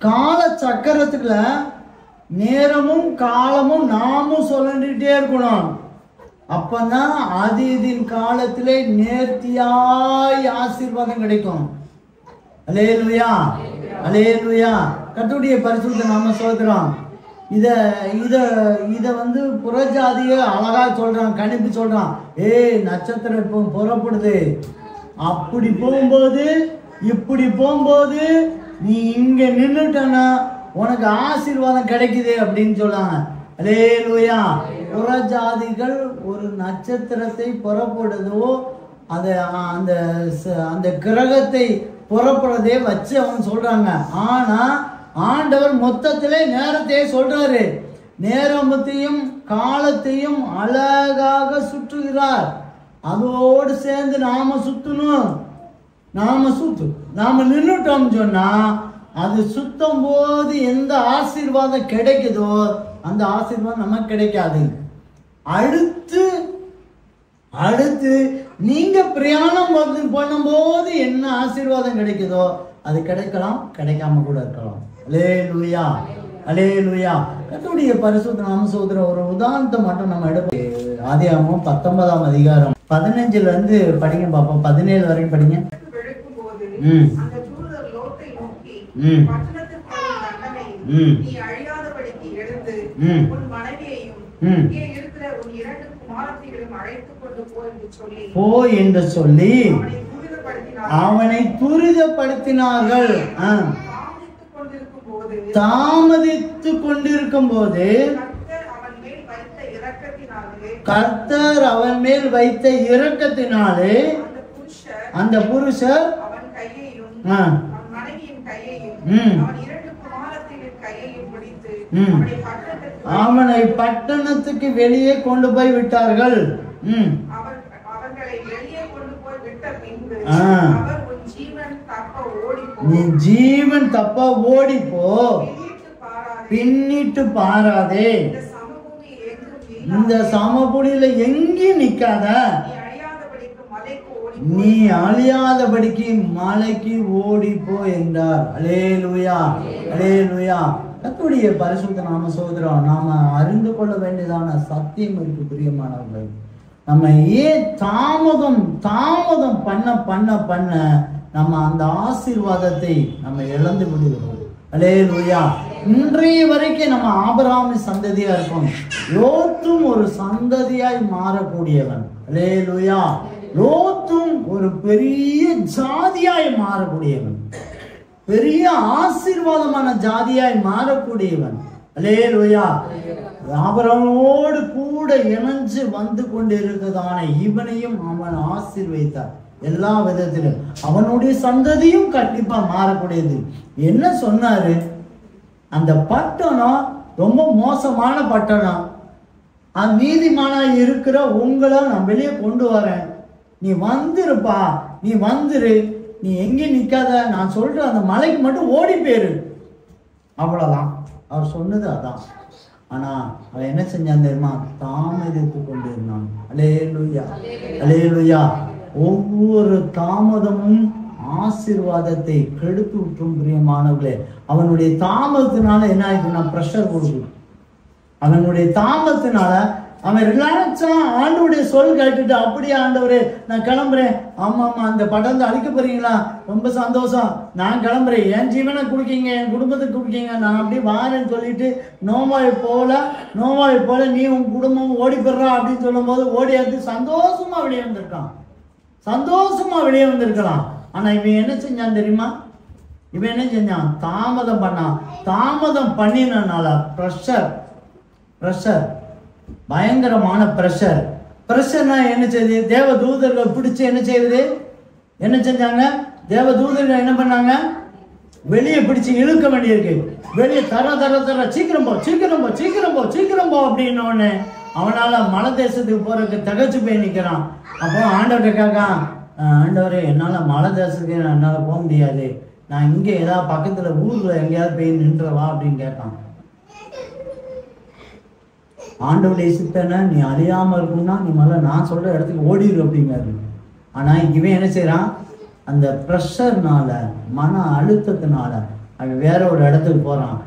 கால சக்கரத்துல நேரமும் காலமும் நாமும் சொல்லிட்டே இருக்கணும். அப்பதான் ஆதியின் காலத்திலே நேர்த்தியாய் ஆசீர்வாதம் கிடைக்கும். அல்லேலூயா, அல்லேலூயா. கர்த்தருடைய பரிசுத்த நாம ஸ்தோத்திரம். இத புறஜாதிய அழகா சொல்றான், கணிப்பு சொல்றான். நட்சத்திரம் இப்போ புறப்படுது, அப்படி போகும்போது இப்படி போகும்போது நீ இங்க நின்றுட்டனா உனக்கு ஆசீர்வாதம் கிடைக்குது அப்படின்னு சொல்றாங்க. அல்லேலூயா. புறஜாதிகள் ஒரு நட்சத்திரத்தை புறப்படுதோ அந்த கிரகத்தை புறப்படுறதே வச்சு அவங்க சொல்றாங்க. ஆனா ஆண்டவர் மொத்தத்திலே நேரத்தையே சொல்றாரு. நேரத்தையும் காலத்தையும் அழகாக சுற்றுகிறார். அதோடு சேர்ந்து நாம சுத்தணும். நாம நின்றுட்டோம் சொன்னா அது சுத்தம் போது எந்த ஆசீர்வாதம் கிடைக்குதோ அந்த ஆசீர்வாதம் நமக்கு கிடைக்காது. அடுத்து நீங்க பிரயாணம் பண்ணும்போது என்ன ஆசீர்வாதம் கிடைக்குதோ அது கிடைக்கலாம், கிடைக்காம கூட இருக்கலாம். அல்லேலூயா, அல்லேலூயா. கர்த்தருடைய பரிசுத்த நாம ஸ்தோத்திரம். ஒரு உதாரணத்தை மட்டும் நம்ம எடுப்போம். ஆதியாகமம் 19ஆம் அதிகாரம் 15ல இருந்து படிங்க பாப்போம். 17 வரைக்கும் படிங்க. போ என்று சொல்லி அவனை துரிதப்படுத்தினார்கள். தாமதித்துக் கொண்டிருக்கும் போது கர்த்தர் அவன் மேல் வைத்த இரக்கத்தினாலே அந்த புருஷர் மனைவியின் கையையும் ம். அவன் 2 குமாரத்தின் கையையும் பிடித்து ம். அவனை பட்டணத்துக்கு வெளியே கொண்டு போய் விட்டார்கள். அவர்களை வெளியே கொண்டு போய் விட்ட பின்பு ஆ. அவர் உன் ஜீவன் தப்ப ஓடிப்போ, நீ ஜீவன் தப்பா ஓடிப்போ, பின்னிட்டு பாராதே, இந்த சமபூமியில் எங்கும் இந்த சமபுடியில எங்கேயும் நிக்காத, நீ அழியாதபடிக்கு மலைக்கு ஓடி நீ அழியாதபடிக்கு மலைக்கு ஓடிப்போ என்றார். அல்லேலூயா, அல்லேலூயா. கர்த்தருடைய பரிசுத்த நாம சோதரம். நாம அறிந்து கொள்ள வேண்டியதான சத்தியம் இருக்கு பிரியமானவர்கள். நம்ம ஏன் தாமதம் பண்ண நம்ம அந்த ஆசீர்வாதத்தை நம்ம இழந்து விடுகிறோம். அல்லேலூயா. இன்றைய வரைக்கும் நம்ம ஆபிரகாமின் சந்ததியா இருக்கோம். லோத்தும் ஒரு சந்ததியாய் மாறக்கூடியவன். அல்லேலூயா. லோத்தும் ஒரு பெரிய ஜாதியாய் மாறக்கூடியவன், பெரிய ஆசீர்வாதமான ஜாதியாய் மாறக்கூடியவன். அல்லேலூயா. ஆபிரகாமோடு கூட இணைஞ்சு வந்து கொண்டிருக்கிறதான இவனையும் அவன் ஆசீர்வதித்தார் எல்லா விதத்திலும். அவனுடைய சந்ததியும் கண்டிப்பா மாறக்கூடியது. என்ன சொன்னாரு? அந்த பட்டணம் ரொம்ப மோசமான பட்டணம், நீதிமானா இருக்கிற உங்களை நான் வெளியே கொண்டு வரேன், நீ வந்துருப்பா, நீ வந்துரு, நீ எங்கேயும் நிக்காத, நான் சொல்ற அந்த மலைக்கு மட்டும் ஓடி போயிரு. அவ்வளவுதான் அவர் சொன்னது. அதான். ஆனா அவன் என்ன செஞ்சான் தெரியுமா? தாமதித்து கொண்டிருந்தான். அல்லேலூயா, அல்லேலூயா. ஒவ்வொரு தாமதமும் ஆசீர்வாதத்தை கெடுத்து விட்டுரும் பிரியமானவர்களே. அவனுடைய தாமதத்தினால என்ன ஆயிடுச்சுன்னா பிரஷர் கொடுக்கும். அவனுடைய தாமதத்தினால அவன் ரிலாக்ஸா ஆண்டவருடைய சொல் கேட்டுட்டு, அப்படியே ஆண்டவரே நான் கிளம்புறேன், ஆமா அந்த பட்டத்தை அழிக்க போறீங்களா, ரொம்ப சந்தோஷம், நான் கிளம்புறேன், என் ஜீவனை கொடுக்கீங்க, என் குடும்பத்துக்கு கொடுக்கீங்க, நான் அப்படியே வாரேன்னு சொல்லிட்டு நோவாய் போல நீ உன் குடும்பம் ஓடி போடுறா அப்படின்னு சொல்லும் போது ஓடியாந்து சந்தோஷமா வெளியே வந்திருக்கலாம். ஆனா இவன் என்ன செஞ்சான் தெரியுமா? இவன் என்ன செஞ்சான்? தாமதம் பண்ணினால பிரஷர், பயங்கரமான பிரஷர்னா என்ன செய்யுது? தேவ தூதர்கள் பிடிச்சு என்ன செஞ்சாங்க? தேவ தூதர்கள் என்ன பண்ணாங்க? வெளியே பிடிச்சு இழுக்க வேண்டியிருக்கு. வெளியே தர சீக்கிரம் போ அப்படின்னு ஒண்ணு. அவனால மலை தேசத்துக்கு போறதுக்கு தகச்சு போய் நிக்கிறான். அப்போ ஆண்டவர்கிட்ட கேட்கான், ஆண்டவரே என்னால மலை தேசத்துக்கு என்னால போக முடியாது, நான் இங்க ஏதாவது பக்கத்துல ஊர்ல எங்கேயாவது போய் நின்றவா அப்படின்னு கேட்கான். ஆண்டவருடைய சித்தனை நீ அழியாம இருக்குன்னா நீ முதல்ல நான் சொல்ற இடத்துக்கு ஓடிடு அப்படிங்கிறாரு. ஆனா இவன் என்ன செய்யறான்? அந்த ப்ரெஷர்னால, மன அழுத்தத்தினால அவன் வேற ஒரு இடத்துக்கு போறான்.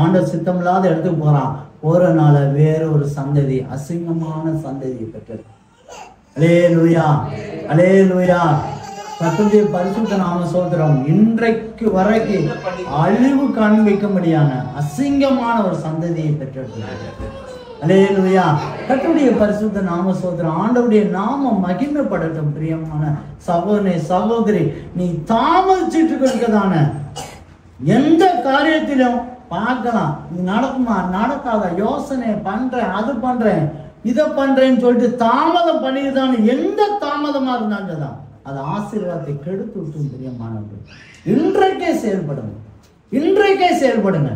ஆண்டவர் சித்தம் இல்லாத இடத்துக்கு போறனால வேற ஒரு சந்ததி, அசிங்கமான சந்ததியை பெற்றது. அல்லேலூயா, அல்லேலூயா. கர்த்தருடைய பரிசுத்த நாம சோத்திரம். இன்றைக்கு வரைக்கும் அழிவு காண்பிக்கும்படியான அசிங்கமான ஒரு சந்ததியை பெற்றிருக்கிறார். அல்லேலூயா. கர்த்தருடைய பரிசுத்த நாம சோத்திரம். ஆண்டவருடைய நாம மகிமைப்படட்டும். பிரியமான சகோதரனே, சகோதரி, நீ தாமதிச்சுட்டு இருக்கிறதான எந்த காரியத்திலும் பார்க்கலாம், இது நடக்குமா நடக்காத, யோசனை பண்றேன், அது பண்றேன், இதை பண்றேன்னு சொல்லிட்டு தாமதம் பண்ணிதான், எந்த தாமதமா இருந்தாலும் தான் அது ஆசீர்வாதத்தை கெடுத்து விட்டு பிரியமானவர்கள். இன்றைக்கே செயல்படுங்க.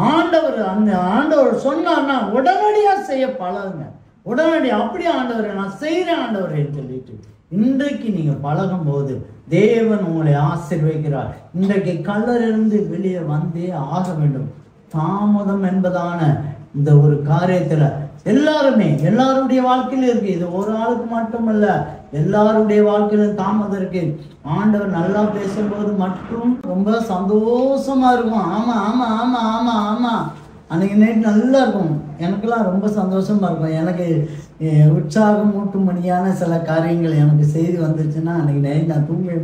ஆண்டவர் சொன்னார்னா உடனடியா செய்ய பழகுங்க. உடனடியா அப்படியே ஆண்டவரை நான் செய்யறேன் ஆண்டவரே சொல்லிட்டு இன்றைக்கு நீங்க பழகும் போது தேவன் உங்களை ஆசீர்வதிக்கிறார். இன்றைக்கு கல்லறிலிருந்து வெளியே வந்தே ஆக வேண்டும். தாமதம் என்பதான இந்த ஒரு காரியத்துல எல்லாருடைய வாழ்க்கையில இருக்கு. இது ஒரு ஆளுக்கு மட்டுமல்ல, எல்லாருடைய வாழ்க்கையிலும் தாமதம் இருக்கு. ஆண்டவர் நல்லா பேசும்போது மட்டும் ரொம்ப சந்தோஷமா இருக்கும். ஆமா ஆமா ஆமா ஆமா ஆமா அன்னைக்கு நைட் நல்லா இருக்கும். எனக்கெல்லாம் ரொம்ப சந்தோஷமா இருக்கும். எனக்கு உற்சாகம் ஊட்டும்படியான சில காரியங்கள் எனக்கு செய்தி வந்துருச்சுன்னா அன்னைக்கு நைட் நான் தூங்கவே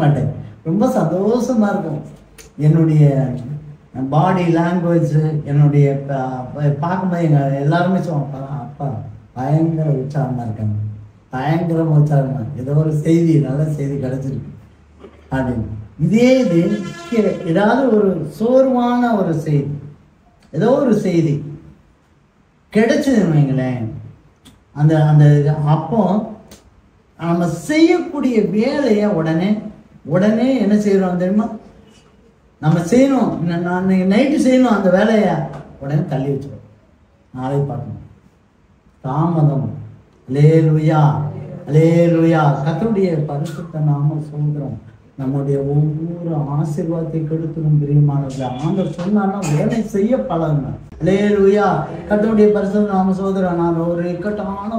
மாட்டேன். ரொம்ப சந்தோஷமா இருக்கும். என்னுடைய பாடி லாங்குவேஜ், என்னுடைய பார்க்கும்போது எல்லாருமே சொல்லுவாங்க, அப்பா பயங்கர உற்சாகமா இருக்காங்க, பயங்கரமா உற்சாகமா, ஏதோ ஒரு செய்தி, நல்ல செய்தி கிடைச்சிருக்கு அப்படின்னு. இதே இது ஏதாவது ஒரு சோர்வான ஒரு செய்தி, ஏதோ ஒரு செய்தி கிடைச்சதுன்னு வைங்களேன், அந்த அப்போ நம்ம செய்யக்கூடிய வேலையை உடனே என்ன செய்யறோம் தெரியுமா? நம்ம செய்யணும், நான் நைட்டு செய்யணும் அந்த வேலையை உடனே தள்ளி வச்சிடும், நாளை பார்க்கணும். தாமதம். அல்லேலூயா, அல்லேலூயா. கர்த்தருடைய பரிசுத்த நாம சொல்றோம். நம்முடைய ஒவ்வொரு ஆசீர்வாதத்தை கெடுத்துடும் பிரியமானவர்களே. ஆண்டவர் சொன்னான்னா உடனே செய்ய பழகுங்க. அல்லேலூயா. கர்த்தருடைய பரிசுத்த நாம சொல்றோம். நான் ஒரு இக்கட்டான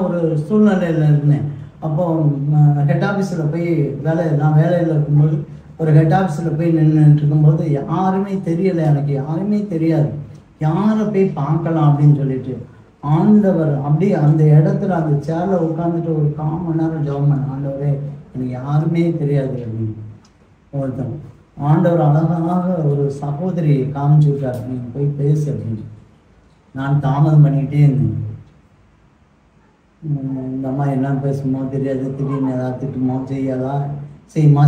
ஒரு சூழ்நிலையில இருந்தேன். அப்போ ஹெட் ஆஃபீஸில் போய் நான் வேலையில் இருக்கும்போது ஒரு ஹெட் ஆஃபீஸில் போய் நின்றுட்டு இருக்கும்போது யாருமே தெரியலை, எனக்கு யாருமே தெரியாது. யாரை போய் பார்க்கலாம் அப்படின்னு சொல்லிட்டு ஆண்டவர் அப்படியே அந்த இடத்துல அந்த சேர்ல உட்காந்துட்டு ஒரு 1/4 மணி நேரம் ஜெபம் பண்ண. ஆண்டவரே எனக்கு யாருமே தெரியாது அப்படின்னு ஒருத்தன். ஆண்டவர் அழகாக ஒரு சகோதரி காமிச்சு விட்டார், நீங்கள் போய் பேசு அப்படின்னு. நான் தாமதம் பண்ணிக்கிட்டே இருந்தேன். இந்த அம்மா என்ன பேசுமோ தெரியாது, திடீர்னு ஏதாவது திட்டுமோ,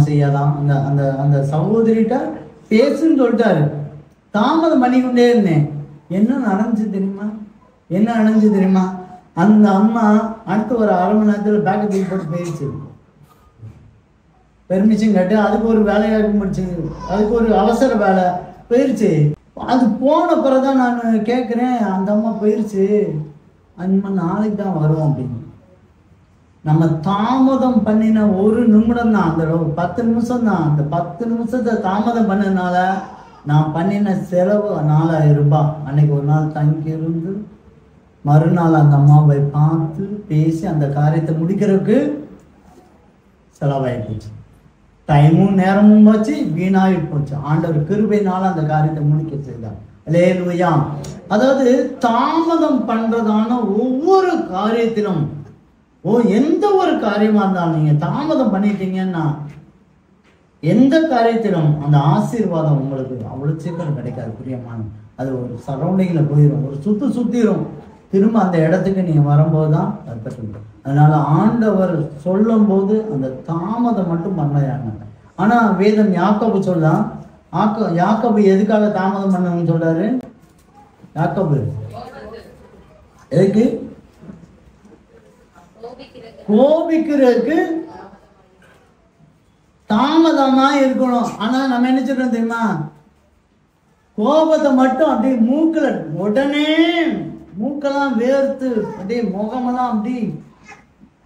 செய்யாதா அந்த அந்த அந்த சகோதரிட்ட பேசுன்னு சொல்லிட்டாரு. தாமதம் பண்ணிக்கொண்டே இருந்தேன். என்ன நடந்துச்சு தெரியுமா? அந்த அம்மா அடுத்து ஒரு 1/2 மணி நேரத்தில் பேக்கை தூக்கி போட்டு போயிடுச்சு. பெர்மிஷன் கேட்டு அதுக்கு ஒரு வேலையாக முடிச்சு, அதுக்கு ஒரு அவசர வேலை போயிடுச்சு. அது போன பிறகுதான் நான் கேட்குறேன், அந்த அம்மா போயிடுச்சு, அந்த நாளைக்கு தான் வரும் அப்படின்னு. நம்ம தாமதம் பண்ணின 1 நிமிடம் தான், அந்த 10 நிமிஷம் தான். அந்த 10 நிமிஷத்தை தாமதம் பண்ணதுனால நான் பண்ணின செலவு 4000 ரூபாய். அன்னைக்கு ஒரு நாள் தங்கி இருந்து மறுநாள் அந்த அம்மாவை பார்த்து பேசி அந்த காரியத்தை முடிக்கிறதுக்கு செலவாகி போச்சு. டைமும் நேரமும் போச்சு, வீணாகி போச்சு. ஆண்டவர் கிருபையினால அந்த காரியத்தை முடிக்க செய்தார். அல்லேலூயா. அதாவது தாமதம் பண்றதான ஒவ்வொரு காரியத்திலும் எந்த ஒரு காரியமா இருந்தாலும் நீங்க தாமதம் பண்ணிட்டீங்கன்னா எந்த காரியத்திலும் அந்த ஆசீர்வாதம் உங்களுக்கு அவ்வளவு சீக்கிரம் கிடைக்காது பிரியமான. அது ஒரு சரௌண்டிங்ல போயிடும், ஒரு சுத்திரும். திரும்ப அந்த இடத்துக்கு நீங்க வரும்போதுதான் கற்றுக்கணும். அதனால ஆண்டவர் சொல்லும் போது அந்த தாமதம் மட்டும் பண்ணாங்க. ஆனா வேதம் யாக்கோபு சொல்லலாம், யாக்கோபு எதுக்காக தாமதம் பண்ணணும்னு சொல்றாரு? யாக்கோபு எதுக்கு? கோபிக்கிறதுக்கு தாமதமா இருக்கணும். ஆனா நம்ம என்ன சொல்றோம் தெரியுமா? கோபத்தை மட்டும் அப்படியே மூக்கல உடனே மூக்கெல்லாம் வேர்த்து அப்படியே முகமெல்லாம்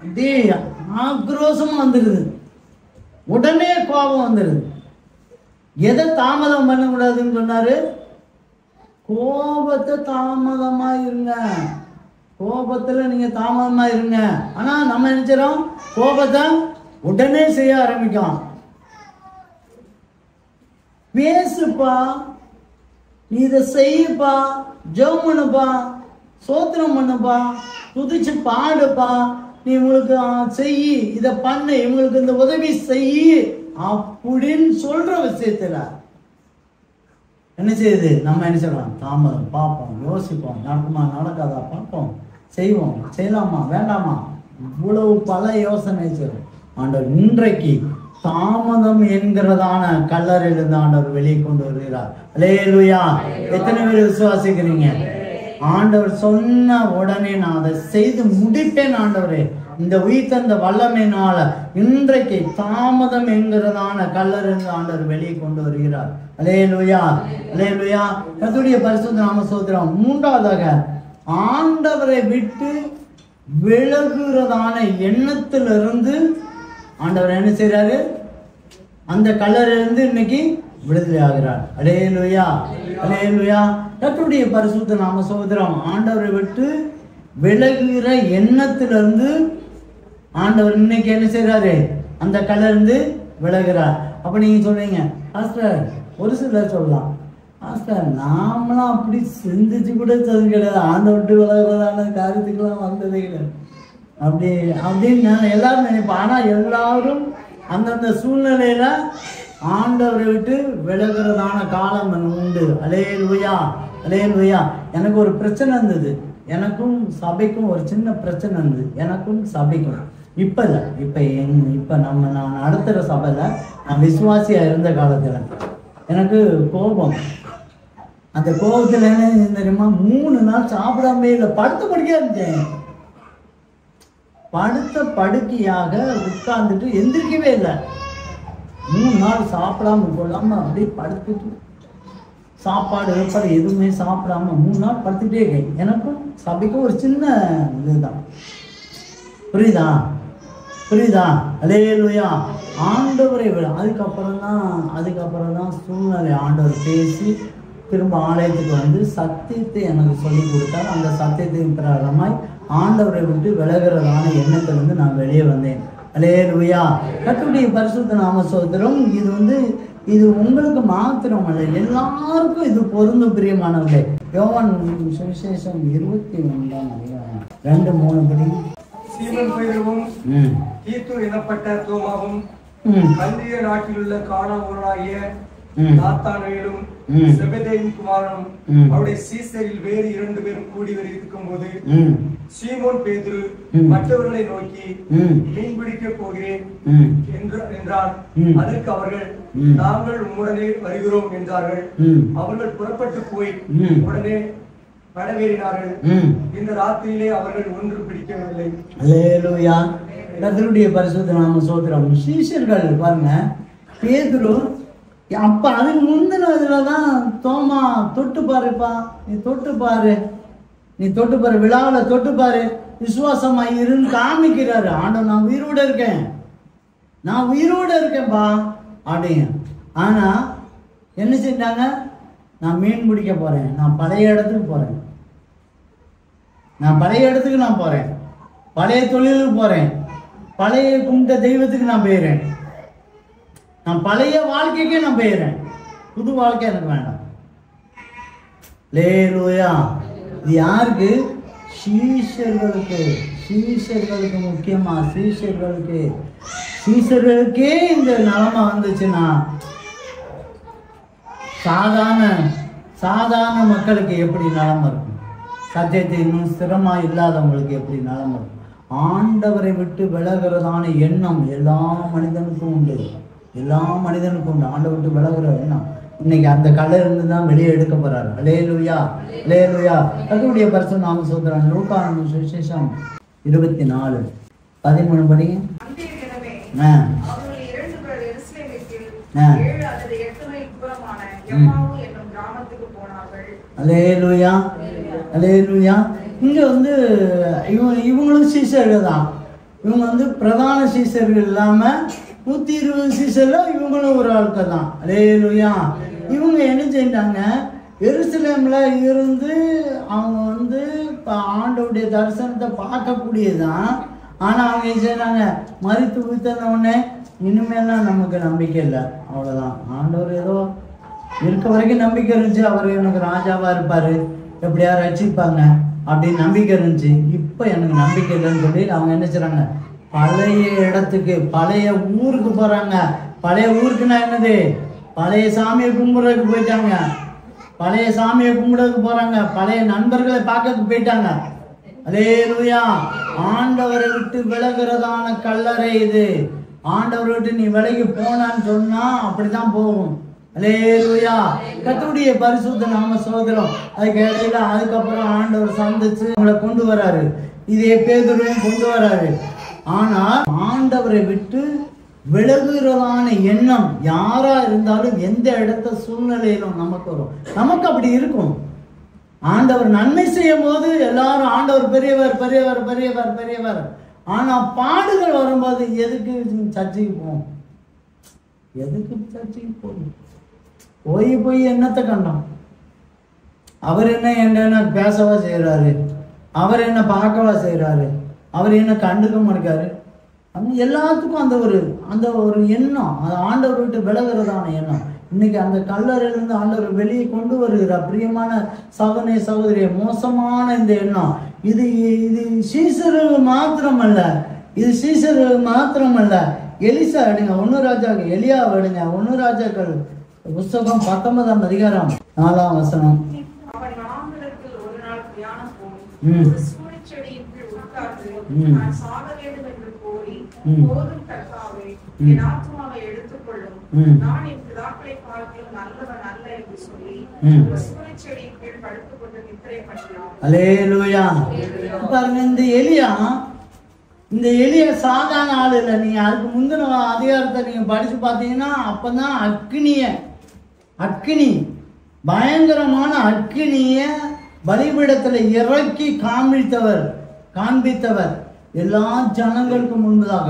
அப்படியே ஆக்ரோஷமா வந்துடுது, உடனே கோபம் வந்துடுது. எதை தாமதம் பண்ணக்கூடாதுன்னு சொன்னாரு? கோபத்தை தாமதமா இருங்க, கோபத்துல நீங்க தாமதமா இருங்க. ஆனா நம்ம நினைச்சிடும் கோபத்தை உடனே செய்ய ஆரம்பிக்கலாம். பேசுப்பா, நீ இதை செய்யப்பா, ஜெபம் பண்ணுப்பா, சோத்திரம் பண்ணுப்பா, துதிச்சு பாடுப்பா, நீ இவங்களுக்கு செய்யி, இதை பண்ணு, இவங்களுக்கு இந்த உதவி செய்யி அப்படின்னு சொல்ற விஷயத்துல என்ன செய்யுது? நம்ம என்ன செய்யலாம்? தாமதம், பார்ப்போம், யோசிப்போம், நடக்குமா நடக்காதா பார்ப்போம், செய்வோம், செய்யலாமா வேண்டாமா, இவ்வளவு பல யோசனை செய்வோம். ஆண்டவர் இன்றைக்கு தாமதம் என்கிறதான கல்லறையிலிருந்து ஆண்டவர் வெளியே கொண்டு வருகிறார். அல்லேலூயா. எத்தனை பேர் விசுவாசிக்கிறீங்க? ஆண்டவர் சொன்ன உடனே நான் அதை செய்து முடிப்பேன். ஆண்டவரே, இந்த உயிர் தந்த வல்லமையினால இன்றைக்கு தாமதம் என்கிறதான கல்லறையிலிருந்து ஆண்டவர் வெளியே கொண்டு வருகிறார். அல்லேலூயா, அல்லேலூயா. கர்த்தருடைய பரிசுத்த நாம ஸ்தோத்திரம். மூன்றாவதாக ஆண்டவரை விட்டு விலகுறதான எண்ணத்திலிருந்து ஆண்டவர் என்ன செய்யறாரு? அந்த கல்லறையிலிருந்து இன்னைக்கு விடுதலை ஆகிறார். அல்லேலூயா, அல்லேலூயா. கர்த்தருடைய பரிசுத்த நாம ஸ்தோத்திரம். ஆண்டவரை விட்டு விலகுகிற எண்ணத்திலிருந்து ஆண்டவர் இன்னைக்கு என்ன செய்யறாரு? அந்த கல்லறையிலிருந்து விலகுறார். அப்ப நீங்க சொல்றீங்க, பாஸ்டர், ஒரு சிலர் சொல்லலாம், பாஸ்டர் நாமளாம் அப்படி சிந்திச்சு கூட கிடையாது, ஆண்டவர் விட்டு விலகுறதான காரியத்துக்கெல்லாம் வந்ததே கிடையாது அப்படின்னு எல்லாரும் நினைப்போம். ஆனா எல்லாரும் அந்தந்த சூழ்நிலையில ஆண்டவரை விட்டு விலகுறதான காலம் உண்டு. அல்லேலூயா, அல்லேலூயா. எனக்கு ஒரு பிரச்சனை இருந்தது, எனக்கும் சபைக்கும் ஒரு சின்ன பிரச்சனை இருந்தது, எனக்கும் சபைக்கும். இப்ப இல்லை, இப்ப நான் நடத்துற சபையில நான் விசுவாசியா இருந்த காலத்துல எனக்கு கோபம். அந்த கோபத்துல என்ன தெரியுமா? 3 நாள் சாப்பிடாம இல்லை, படுத்து படிக்க இருந்தேன். படுத்த படுக்கையாக உட்கார்ந்துட்டு எந்திரிக்கவே இல்லை. 3 நாள் சாப்பிடாம கொள்ளாம அப்படியே படுத்துட்டு, சாப்பாடு வேப்பாடு எதுவுமே சாப்பிடாம 3 நாள் படுத்துட்டே இருக்கேன். எனக்கும் சபைக்கும் ஒரு சின்ன இதுதான். புரியுதா? அல்லேலூயா. ஆண்டவரை விட அதுக்கப்புறம் தான் சூழ்நிலை ஆண்டவர் பேசி திரும்ப ஆலயத்துக்கு வந்து சத்தியத்தை எனக்கு சொல்லி கொடுத்தார். அந்த சத்தியத்தின் பிரகாரமாய் ஆண்டவரை விட்டு விலகிறதான எண்ணத்திலிருந்து நான் வெளியே வந்தேன். அல்லேலூயா. கர்த்தருடைய பரிசுத்த நாம ஸ்தோத்திரம். இது உங்களுக்கு மாத்திரம் அல்ல, எல்லாருக்கும் இது பொருந்தும் பிரியமானவர்களே. யோவான் சுவிசேஷம் 21:2-3 படி. சீமோன் பேதுருவும் தீத்து எனப்பட்ட தோமாவும் கல்திய நாட்டில் உள்ள கானாவூராகிய நாத்தானவேலும் செபதேயின் குமாரனும் அவருடைய சீசரில் வேறு 2 பேரும் கூடி இருக்கும் போது சீமோன் பேதுரு மற்றவர்களை நோக்கி மீன் பிடிக்க போகிறேன் என்றார். அதற்கு அவர்கள், நாங்கள் உம்முடனே வருகிறோம் என்றார்கள். அவர்கள் புறப்பட்டு போய் உடனே படவேறினார்கள். இந்த ராத்திரியிலே அவர்கள் ஒன்று பிடிக்கவில்லை. அல்லேலூயா. கர்த்தருடைய பரிசுத்த நாம ஸ்தோத்திரம். சீஷர்கள் பாருங்க, பேதுரு அப்ப அதுக்கு முந்தினதுலதான் தோமா தொட்டு பாருப்பா, நீ தொட்டு பாரு, விழாவில் தொட்டு பாரு, விசுவாசமா இருன்னு காமிக்கிறாரு. ஆண்டவர் நான் உயிரோட இருக்கேன்பா அப்படின்னு. ஆனா என்ன செஞ்சாங்க? நான் மீன் பிடிக்க போறேன், நான் பழைய இடத்துக்கு போறேன், பழைய தொழிலுக்கு போறேன், பழைய கும்பிட்ட தெய்வத்துக்கு நான் போயிடுறேன், நான் பழைய வாழ்க்கைக்கே நான் போயிடுறேன், புது வாழ்க்கை எனக்கு வேண்டாம். அல்லேலூயா. இது யாருக்கு? சீஷர்களுக்கு முக்கியமா, சீஷர்களுக்கே இந்த நிலைமை வந்துச்சுன்னா சாதாரண மக்களுக்கு எப்படி நிலைமை இருக்கும்? சத்தியத்தை இன்னும் ஸ்திரமா இல்லாதவங்களுக்கு எப்படி நிலைமை இருக்கும்? ஆண்டவரை விட்டு விலகிறதான எண்ணம் எல்லா மனிதனுக்கும் உண்டு. ஆண்டவரை விட்டு விலகிற எண்ணம் இன்னைக்கு அந்த கல்ல இருந்து தான் வெளியே எடுக்க போறாரு. அல்லேலூயா. கர்த்தருடைய பரிசுத்த நாம ஸ்தோத்திரம். லூக்கா சுவிசேஷம் 24:13 படி. அல்லேலூயா. இங்க இவங்களும் சீஷர்கள் தான். இவங்க பிரதான சீஷர்கள் இல்லாம 120 சீஷர்கள், இவங்களும் ஒரு ஆட்கள் தான். அல்லேலூயா. இவங்க என்ன செஞ்சாங்க? எருசலேம்ல இருந்து அவங்க ஆண்டவருடைய தரிசனத்தை பார்க்கக்கூடியதான். ஆனா அவங்க என்ன செய்யறாங்க? மரித்து உயிர்த்தன உடனே இனிமேலாம் நமக்கு நம்பிக்கை இல்லை, அவ்வளவுதான். ஆண்டவர் ஏதோ இருக்க வரைக்கும் நம்பிக்கை இருந்துச்சு, அவர் எனக்கு ராஜாவா இருப்பாரு, எப்படியா ரட்சிப்பாங்க அப்படின்னு நம்பிக்கை இருந்துச்சு. இப்ப எனக்கு நம்பிக்கை இல்லைன்னு சொல்லி அவங்க என்ன செய்றாங்க? பழைய இடத்துக்கு, பழைய ஊருக்கு போறாங்க. பழைய ஊருக்குன்னா என்னது? பழைய சாமியை கும்பிடுறதுக்கு போயிட்டாங்க, பழைய நண்பர்களை பார்க்கறதுக்கு போயிட்டாங்க. அல்லேலூயா. ஆண்டவரை விட்டு விலகிறதான கல்லறை இது. ஆண்டவரை விட்டு நீ விலகி போனான்னு சொன்னா அப்படிதான் போகும். அல்லேலூயா. கர்த்தருடைய பரிசுத்த நாம ஸ்தோத்திரம். அதுக்கு இடையில அதுக்கப்புறம் ஆண்டவர் சந்திச்சு அவங்களை கொண்டு வராரு. இதே பேதுருவையும் கொண்டு வராரு. ஆனால் ஆண்டவரை விட்டு விலகுறதான எண்ணம் யாரா இருந்தாலும் எந்த இடத்த சூழ்நிலையிலும் நமக்கு வரும். நமக்கு அப்படி இருக்கும். ஆண்டவர் நன்மை செய்யும் போது எல்லாரும் ஆண்டவர் பெரியவர். ஆனா பாடுகள் வரும்போது எதுக்கு சர்ச்சைக்கு போவோம்? போய் என்னத்தை கண்டோம்? அவர் என்ன பேசவா செய்யறாரு? அவர் என்ன பார்க்கவா செய்யறாரு? அவர் என்ன கண்டுக்க மாட்டாரு? எல்லாத்துக்கும் அந்த ஒரு எண்ணம், அது ஆண்டவர் விட்டு விலகிறதான எண்ணம். இன்னைக்கு அந்த கல்லறையிலிருந்து ஆண்டவர் வெளியே கொண்டு வருகிறார். பிரியமான சகோதரனே சகோதரியே, மோசமான இந்த எண்ணம் இது சீசர்கள் மாத்திரமல்ல. எலிசா எடுங்க, 1 ராஜாக்கள், எலியா எடுங்க, 1 ராஜாக்கள் புஸ்தகம் 19ஆம் அதிகாரம் 4ஆம் வசனம். அல்லேலூயா. பாருங்க, இந்த எலியா இந்த எலியா சாதாரண ஆள் இல்லை. நீங்க அதுக்கு முந்தின அதிகாரத்தை நீங்க படிச்சு பார்த்தீங்கன்னா அப்பதான் அக்கினி பயங்கரமான அக்கினிய பலிபீடத்துல இறக்கி காண்பித்தவர் எல்லா ஜனங்களுக்கு முன்பதாக.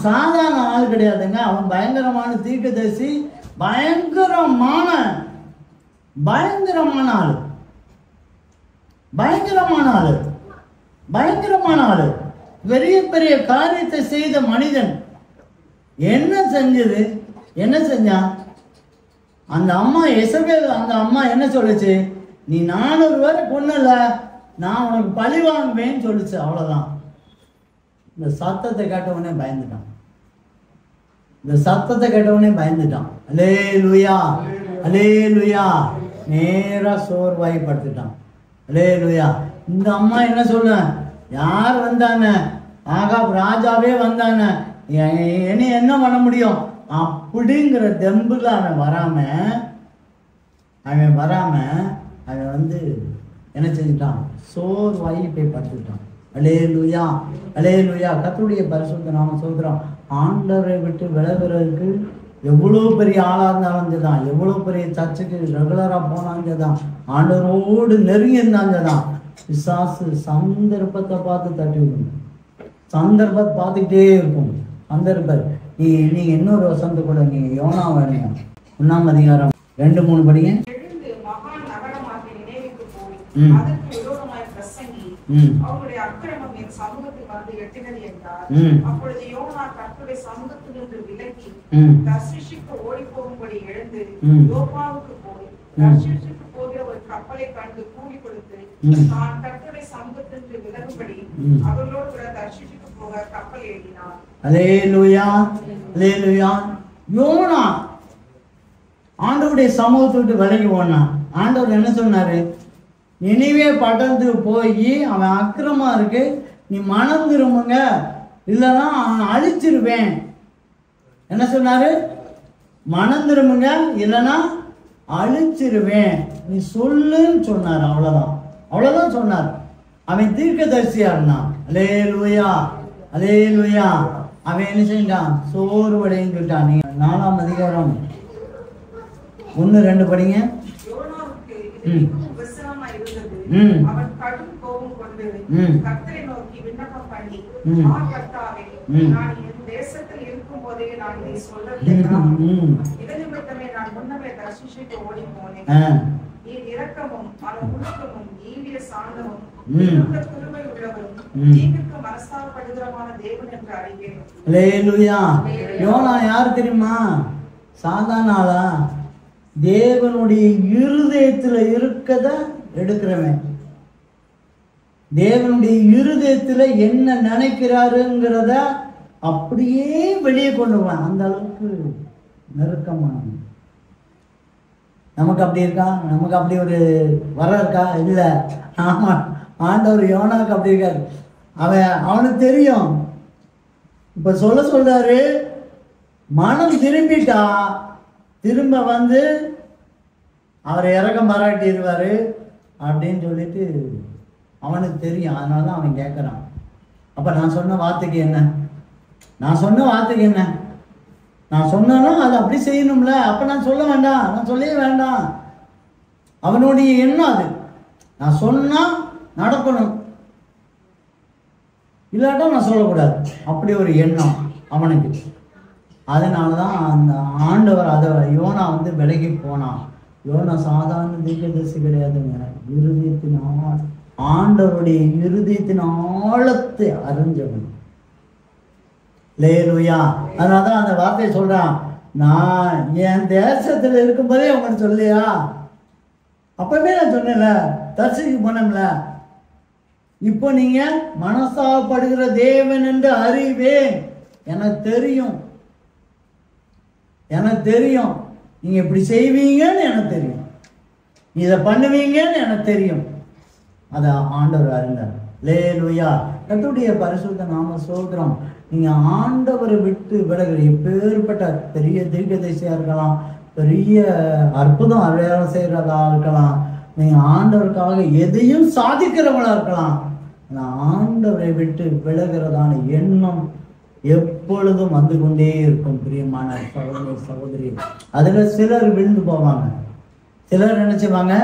சாதாரண ஆள் கிடையாதுங்க. அவன் பயங்கரமான தீர்க்கதரிசி, பயங்கரமான ஆளு, பெரிய பெரிய காரியத்தை செய்த மனிதன். என்ன செஞ்சான்? அந்த அம்மா எசபேல், அந்த அம்மா என்ன சொல்லுச்சு? நீ 400 பேரை கொன்னல, நான் உனக்கு பழி வாங்குவேன்னு சொல்லுச்சு. அவ்வளவுதான். இந்த சத்தத்தை கேட்டவனே பயந்துட்டான். அல்லேலூயா, அல்லேலூயா. நேரா சோர்வாய் படுத்துட்டான். அல்லேலூயா. இந்த அம்மா என்ன சொல்ல? யார் வந்தானே? ஆகாப் ராஜாவே வந்தானே, இனி என்ன பண்ண முடியும் அப்படிங்கிற தெம்புல அவன் வராம அவன் வந்து என்ன செஞ்சுட்டான்? சோர்வாயி போய் படுத்துட்டான். அல்லேலூயா, அல்லேலூயா. கர்த்தருடைய பரிசுத்த நாம சொல்றோம். ஆண்டவரை விட்டு விலகுறதுக்கு எவ்வளோ பெரிய ஆளாக இருந்தாலும் தான், எவ்வளோ பெரிய சர்ச்சுக்கு ரெகுலராக போனாங்க தான், ஆண்டவரோடு நெருங்கி இருந்தாங்க தான், பிசாசு சந்தர்ப்பத்தை பார்த்து தட்டி விடணும். சந்தர்ப்பத்தை பார்த்துக்கிட்டே இருக்கும். சந்தர்ப்பம். நீங்க இன்னொரு வசந்த கூட நீங்க யோனா வேணும் 1ஆம் அதிகாரம் 2-3 படிங்க. எழுந்து மகா நகரமாகிய நினைவுக்கு போய் அதற்கு விரோதமாய் பிரசங்கி அவருடைய அக்கிரமம் என் சமூகத்தில் வந்து எட்டினது என்றார். அப்பொழுது யோனா கர்த்தருடைய சமூகத்திலிருந்து விலகி தர்ஷீஷுக்கு ஓடி போகும்படி எழுந்து யோப்பாவுக்கு போய் தர்ஷீஷுக்கு போகிற ஒரு கப்பலை கண்டு கூலி கொடுத்து நான் கர்த்தருடைய சமூகத்திலிருந்து விலகும்படி அவர்களோடு கூட தர்ஷீஷுக்கு போக கப்பல் ஏறினார். அல்லேலூயா, அல்லேலூயா. யோனா ஆண்டவருடைய சமூகத்தை விட்டு விலகி போனான். ஆண்டவர் என்ன சொன்னாரு? நினைவே பட்டணத்துக்கு போய் அவன் அக்கிரமா இருக்கு, நீ மனம் திரும்புங்க, இல்லைன்னா அழிச்சிருவேன். என்ன சொன்னாரு? மனம் திரும்புங்க, இல்லைன்னா அழிச்சிருவேன், நீ சொல்லுன்னு சொன்னார். அவ்வளவுதான் சொன்னார். அவன் தீர்க்கதரிசியா இருந்தான். அல்லேலூயா, அல்லேலூயா. அவன் என்ன செஞ்சான்? சோர்வடைன்னு சொல்லிட்டான். நீங்க 4ஆம் அதிகாரம் 1-2 படிங்க. அவன் கடும் கோபம் கொண்டு கர்த்தரை நோக்கி விண்ணப்பம் பண்ணி, கர்த்தாவே, நான் என் தேசத்தில் இருக்கும் போதே நான் இதை சொல்லவில்லையா? இதனிமித்தமே நான் முன்னமே தர்ஷீஷுக்கு ஓடி போனேன். நீர் இரக்கமும் ஒழுக்கமும் நீடிய சாந்தமும் கிருபை உள்ளவரும் தீங்குக்கு மனஸ்தாபப்படுகிறமான தேவன் என்று அறிவேன். அல்லேலூயா. யோனா யார் தெரியுமா? சாதாரண ஆளா? தேவனுடைய இருதயத்துல இருக்கத எடுக்கிறவன். தேவனுடைய இருதயத்துல என்ன நினைக்கிறாருங்கிறத அப்படியே வெளியே கொண்டு போவான். அந்த அளவுக்கு நெருக்கமான. நமக்கு அப்படி இருக்கா? நமக்கு அப்படி ஒரு வர இருக்கா? இல்ல. ஆமா, ஆண்டவர் யோனாவுக்கு அப்படி இருக்காரு. அவனுக்கு தெரியும். இப்ப சொல்றாரு, மனம் திரும்பிட்டா திரும்ப வந்து அவரை இறக்கம் பாராட்டிடுவாரு அப்படின்னு சொல்லிட்டு அவனுக்கு தெரியும். அதனாலதான் அவன் கேட்கறான். அப்ப நான் சொன்ன வார்த்தைக்கு என்ன? நான் சொன்னாலும் அதை அப்படி செய்யணும்ல. அப்ப நான் சொல்ல வேண்டாம், நான் சொல்லவே வேண்டாம். அவனுடைய எண்ணம் அது. நான் சொன்னா நடக்கணும், இல்லாட்டா நான் சொல்லக்கூடாது. அப்படி ஒரு எண்ணம் அவனுக்கு. அதனாலதான் அந்த ஆண்டவர் அதை யோனா வந்து விலகி போனான். யோனா சாதாரண தீர்க்கதரிசி கிடையாதுங்க. ஆண்டவருடைய இருதயத்தின் ஆழத்தை அறிஞ்சவன். லேலுயா. அதனாலதான் அந்த வார்த்தையை சொல்றான். நான் என் தேசத்துல இருக்கும்போதே உங்களுக்கு சொல்லியா? அப்பவே நான் சொன்னேன்ல, தர்சிக்கு போனோம்ல. இப்போ நீங்க மனஸ்தாபப்படுகிற தேவன் என்று அறிவேன். எனக்கு தெரியும் நீங்க இப்படி செய்வீங்கன்னு எனக்கு தெரியும், இதை பண்ணுவீங்கன்னு எனக்கு தெரியும். அத ஆண்டவர் அறிந்தார். லேலுயா. கர்த்தருடைய பரிசுத்த நாம சொல்றோம். நீங்க ஆண்டவரை விட்டு விலகுற எப்பேற்பட்ட பெரிய தீர்க்கதரிசியா இருக்கலாம், பெரிய அற்புதம் அடையாளம் செய்யறதா இருக்கலாம், நீங்க ஆண்டவருக்காக எதையும் சாதிக்கிறவங்களா இருக்கலாம். ஆண்டவரை விட்டு விலகிறதான எண்ணம் எப்பொழுதும் வந்து கொண்டே இருக்கும். பிரியமான சகோதர சகோதரி, அதுல சிலர் விழுந்து போவாங்க, சிலர் நினைச்சுவாங்க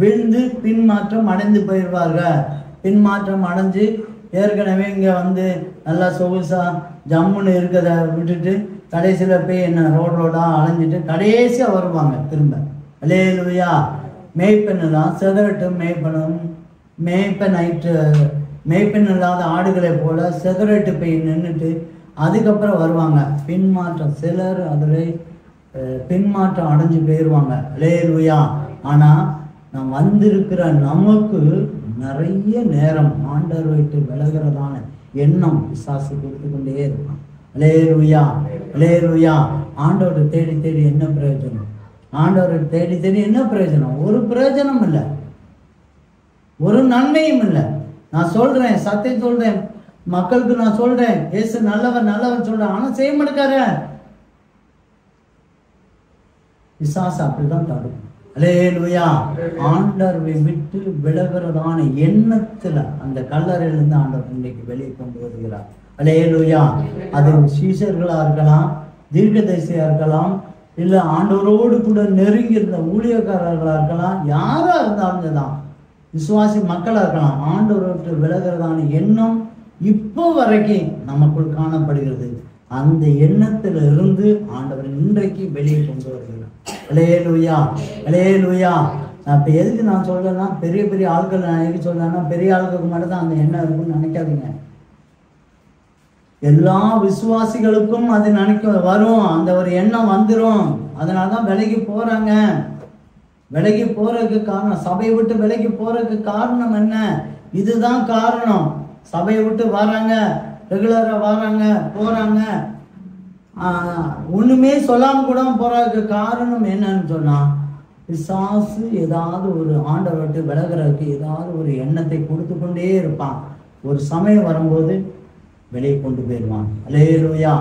விழுந்து பின்மாற்றம் அடைந்து போயிடுவார்கள். பின்மாற்றம் அடைஞ்சு ஏற்கனவே இங்க வந்து நல்லா சொகுசா ஜம்முன்னு இருக்கிறத விட்டுட்டு கடைசியில போய் என்ன ரோடா அலைஞ்சிட்டு கடைசியா வருவாங்க திரும்ப. அல்லேலூயா. மேய்ப்பெண்ணெல்லாம் செதறட்டு மேய்ப்பெண் இல்லாத ஆடுகளை போல செதறட்டு போய் நின்றுட்டு அதுக்கப்புறம் வருவாங்க. பின்மாற்றம் சிலர் அதில் பின்மாற்றம் அடைஞ்சு போயிடுவாங்க. அல்லேலூயா. ஆனா நாம் வந்திருக்கிற நமக்கு நிறைய நேரம் ஆண்டவர் விட்டு விலகிறதான எண்ணம் பிசாசு கொடுத்து கொண்டே இருப்பான். அல்லேலூயா, அல்லேலூயா. ஆண்டவரை தேடி தேடி என்ன பிரயோஜனம்? ஆண்டவரை தேடி தேடி என்ன பிரயோஜனம்? ஒரு பிரயோஜனம் இல்லை, ஒரு நன்மையும் இல்லை. நான் சொல்றேன், சத்தியம் சொல்றேன், மக்களுக்கு நான் சொல்றேன், இயேசு நல்லவர் நல்லவர் சொல்றேன், ஆனா செய்ய மாட்டேக்கார. பிசாசு அப்படிதான் தடுக்கும். அல்லேலூயா. ஆண்டவரை விட்டு விலகிறதான எண்ணத்துல அந்த கல்லறையிலிருந்து ஆண்டவர் இன்றைக்கு வெளியே கொண்டு வருகிறார். அல்லேலூயா. அது சீஷர்களா இருக்கலாம், தீர்க்கதரிசியா இருக்கலாம், இல்ல ஆண்டவரோடு கூட நெருங்கி இருந்த ஊழியக்காரர்களா இருக்கலாம், யாரா இருந்தாலும் தான், விசுவாசி மக்களா இருக்கலாம். ஆண்டவரை விட்டு விலகிறதான எண்ணம் இப்போ வரைக்கும் நமக்குள் காணப்படுகிறது. அந்த எண்ணத்துல இருந்து ஆண்டவர் இன்றைக்கு வெளியே கொண்டு வருகிறார். அல்லேலூயா, அல்லேலூயா. நான் இப்ப எதுக்கு நான் சொல்றேன்னா, பெரிய பெரிய ஆட்கள் நான் எதுக்கு சொல்றேன்னா, பெரிய ஆட்களுக்கு மட்டும் தான் அந்த எண்ணம் இருக்குன்னு நினைக்காதீங்க. எல்லா விசுவாசிகளுக்கும் அது வரும், அந்த ஒரு எண்ணம் வந்துடும். அதனாலதான் விலகி போறாங்க. விலகி போறதுக்கு காரணம், சபையை விட்டு விலகி போறதுக்கு காரணம் என்ன? இதுதான் காரணம். சபையை விட்டு வராங்க, ரெகுலரா வராங்க போறாங்க, ஒண்ணுமே சொல்லாம கூட போறதுக்கு காரணம் என்னன்னு சொன்னா, பிசாசு ஏதாவது ஒரு ஆண்டவரை விட்டு விலகிறதுக்கு ஏதாவது ஒரு எண்ணத்தை கொடுத்து கொண்டே இருப்பான். ஒரு சமயம் வரும்போது வெளியே கொண்டு போயிடுவான். அல்லேலூயா.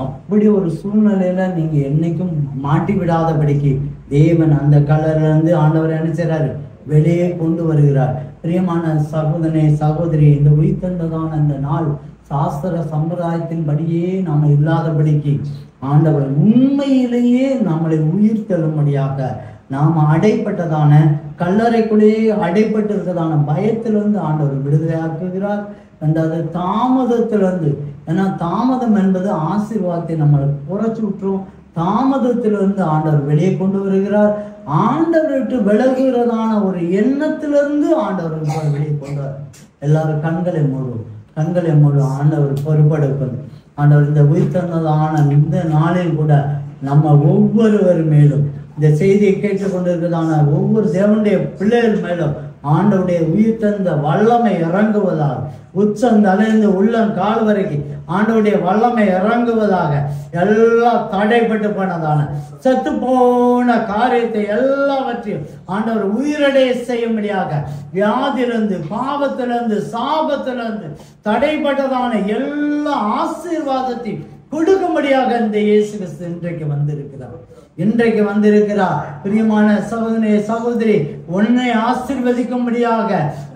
அப்படி ஒரு சூழ்நிலையில நீங்க என்னைக்கும் மாட்டி விடாதபடிக்கு தேவன் அந்த கல்லறையில இருந்து ஆண்டவர் என்ன செய்றாரு? வெளியே கொண்டு வருகிறார். பிரியமான சகோதரனே சகோதரி, இந்த உயிர்த்தெழுந்ததான இந்த நாள் சாஸ்திர சம்பிரதாயத்தின் படியே நாம இல்லாதபடிக்கு ஆண்டவர் உண்மையிலேயே நம்மளை உயிர்த்தெழும்படியாக நாம் அடைப்பட்டதான கல்லறைக்குள்ளேயே அடைப்பட்டு இருக்கிறதான பயத்திலிருந்து ஆண்டவர் விடுதலையாக்குகிறார். ரெண்டாவது தாமதத்திலிருந்து, ஏன்னா தாமதம் என்பது ஆசீர்வாதத்தை நம்மளை குறைச்சி விட்டுரும். தாமதத்திலிருந்து ஆண்டவர் வெளியே கொண்டு வருகிறார். ஆண்டவர் விட்டு விலகுகிறதான ஒரு எண்ணத்திலிருந்து ஆண்டவர் வெளியே கொண்டு வர. எல்லாரும் கண்களை மூடு, ஆண்டவர் பொறுப்பெடுக்கணும். ஆண்டவர் இந்த உயிர்த்தெழுந்ததான இந்த நாளில் கூட நம்ம ஒவ்வொருவர் மேலும், இந்த செய்தியை கேட்டுக்கொண்டிருக்கிறதான ஒவ்வொரு தேவனுடைய பிள்ளைகள் மேலும் ஆண்டவருடைய உயிர்த்தெழுந்த வல்லமை இறங்குவதாக, உச்சந்தலைந்து உள்ளம் கால் வரைக்கும் ஆண்டவருடைய வல்லமை இறங்குவதாக. எல்லாம் தடைப்பட்டு போனதான செத்து போன காரியத்தை எல்லாவற்றையும் ஆண்டவர் உயிரடைய செய்யும்படியாக, வியாதியிலிருந்து, பாவத்திலிருந்து, சாபத்திலிருந்து, தடைப்பட்டதான எல்லா ஆசீர்வாதத்தையும் கொடுக்கும்படியாக இந்த இயேசு கிறிஸ்து இன்றைக்கு வந்திருக்கிறார். பிரியமான சகோதரனே சகோதரி, உன்னை ஆசீர்வதிக்கும்படியாக,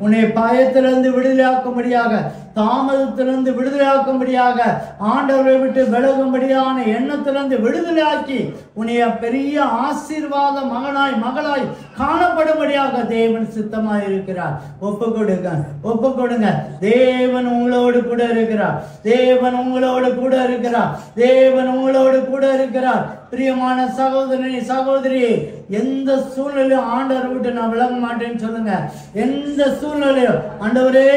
உன்னை பயத்திலிருந்து விடுதலையாக்கும்படியாக, தாமதத்திலிருந்து விடுதலையாக்கும்படியாக, ஆண்டவரை விட்டு விலகும்படியான எண்ணத்திலிருந்து விடுதலையாக்கி உன்னைய பெரிய ஆசீர்வாத மகளாய் காணப்படும்படியாக தேவன் சித்தமாய் இருக்கிறார். ஒப்பு கொடுங்க. தேவன் உங்களோடு கூட இருக்கிறார். தேவன் உங்களோடு கூட இருக்கிறார். பிரியமான சகோதரனே சகோதரி, எந்த சூழ்நிலையும் ஆண்டவரை விட்டு நான் விலக மாட்டேன்னு சொல்லுங்க. எந்த சூழ்நிலையும் ஆண்டவரே,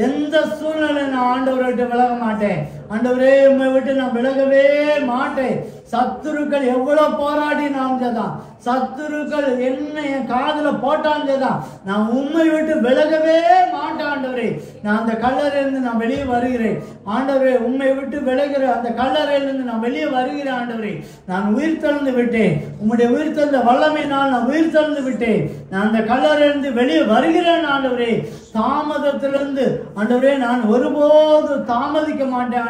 எந்த சூழ்நிலையும் நான் ஆண்டவரை விட்டு விலக மாட்டேன். ஆண்டவரே, உம்மை விட்டு நான் விலகவே மாட்டேன். சத்துருக்கள் எவ்வளவு போராடினாங்கதான், சத்துருக்கள் என்ன என் காதுல போட்டாங்கதான், நான் உம்மை விட்டு விலகவே மாட்டேன். ஆண்டவரே, நான் அந்த கல்லறையிலிருந்து நான் வெளியே வருகிறேன். ஆண்டவரே, உம்மை விட்டு விலகிற அந்த கல்லறையிலிருந்து நான் வெளியே வருகிறேன். ஆண்டவரே, நான் உயிர் தெழுந்து விட்டேன். உம்முடைய உயிர் தெழுந்த வல்லமையினால் நான் உயிர் தெழுந்து விட்டேன். நான் அந்த கல்லறையிலிருந்து வெளியே வருகிறேன். ஆண்டவரே, தாமதத்திலிருந்து ஆண்டவரே நான் ஒருபோது தாமதிக்க மாட்டேன்.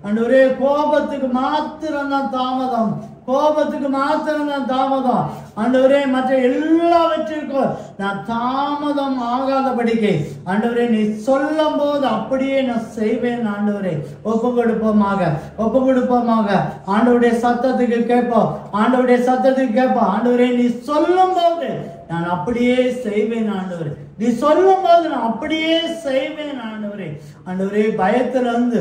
ஆண்டவரே, கோபத்துக்கு மாத்திரம்தான் தாமதம். கோபத்துக்கு மாத்திரம் தான் தாமதம் ஆண்டவரே, மற்ற எல்லாவற்றிற்கும் நான் தாமதம் ஆகாதபடிக்கு ஆண்டவரே நீ சொல்லும் போது அப்படியே நான் செய்வேன். ஆண்டவரே ஒப்பு கொடுப்போமாக ஆண்டவருடைய சத்தத்துக்கு கேட்போம். ஆண்டவரே நீ சொல்லும் போது நான் அப்படியே செய்வேன். நீ சொல்லும் போது நான் அப்படியே செய்வேன். பயத்துல இருந்து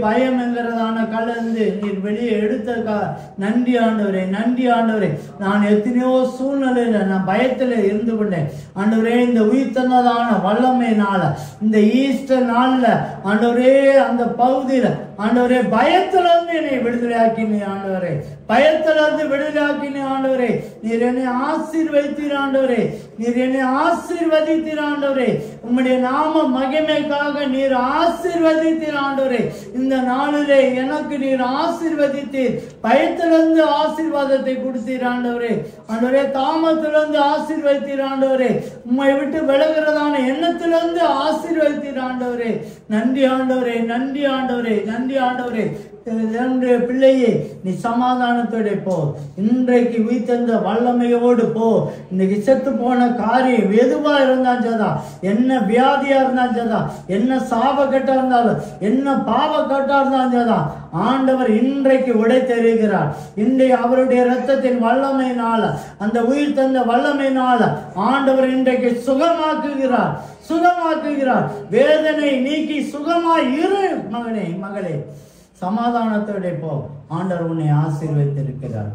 பயம் என்கிறதான கலந்து நீர் வெளியே எடுத்ததுக்காக நன்றி ஆண்டவரே. நான் எத்தனையோ சூழ்நிலையில நான் பயத்துல இருந்து கொண்டேன் ஆண்டவரே. இந்த உயிர்த்தனதான வல்லமையினால இந்த ஈஸ்டர் நாள்ல ஆண்டவரே அந்த பகுதியில ஆண்டவரே பயத்துல இருந்து என்னை விடுதலையாக்கினே ஆண்டவரே. நீர் என்னை ஆசீர்வதித்தீர் ஆண்டவரே. உம்முடைய நாம மகிமைக்காக நீர் ஆசீர்வதித்தீர் ஆண்டவரே. இந்த நாளிலே எனக்கு நீர் ஆசீர்வதித்தீர். பயத்திலிருந்து ஆசீர்வாதத்தை கொடுத்தீர் ஆண்டவரே. தாமத்திலிருந்து ஆசீர்வதித்தீர் ஆண்டவரே. உம்மை விட்டு விலகிறதான எண்ணத்திலிருந்து ஆசீர்வதித்தீர் ஆண்டவரே. நன்றி ஆண்டவரே. பிள்ளையே நீ சமாதானத்தோட போ. இன்றைக்கு உயிர்த்தெழுந்த வல்லமையோடு போ. இன்னைக்கு செத்து போன காரியம் எதுவா இருந்தாலும் சதா, என்ன வியாதியா இருந்தாலும் சதா, என்ன சாபக்கட்டா இருந்தாலும், என்ன பாவக்கட்டா இருந்தாலும் சதா, ஆண்டவர் இன்றைக்கு உடை தெரிகிறார். இன்றைக்கு அவருடைய இரத்தத்தின் வல்லமையினால, அந்த உயிர் தந்த வல்லமையினால ஆண்டவர் இன்றைக்கு சுகமாக்குகிறார். வேதனை நீக்கி சுகமாய் இரு மகனே, மகளே. சமாதானத்தோட போ. ஆண்டவர் உன்னை ஆசீர்வதித்திருக்கிறார்.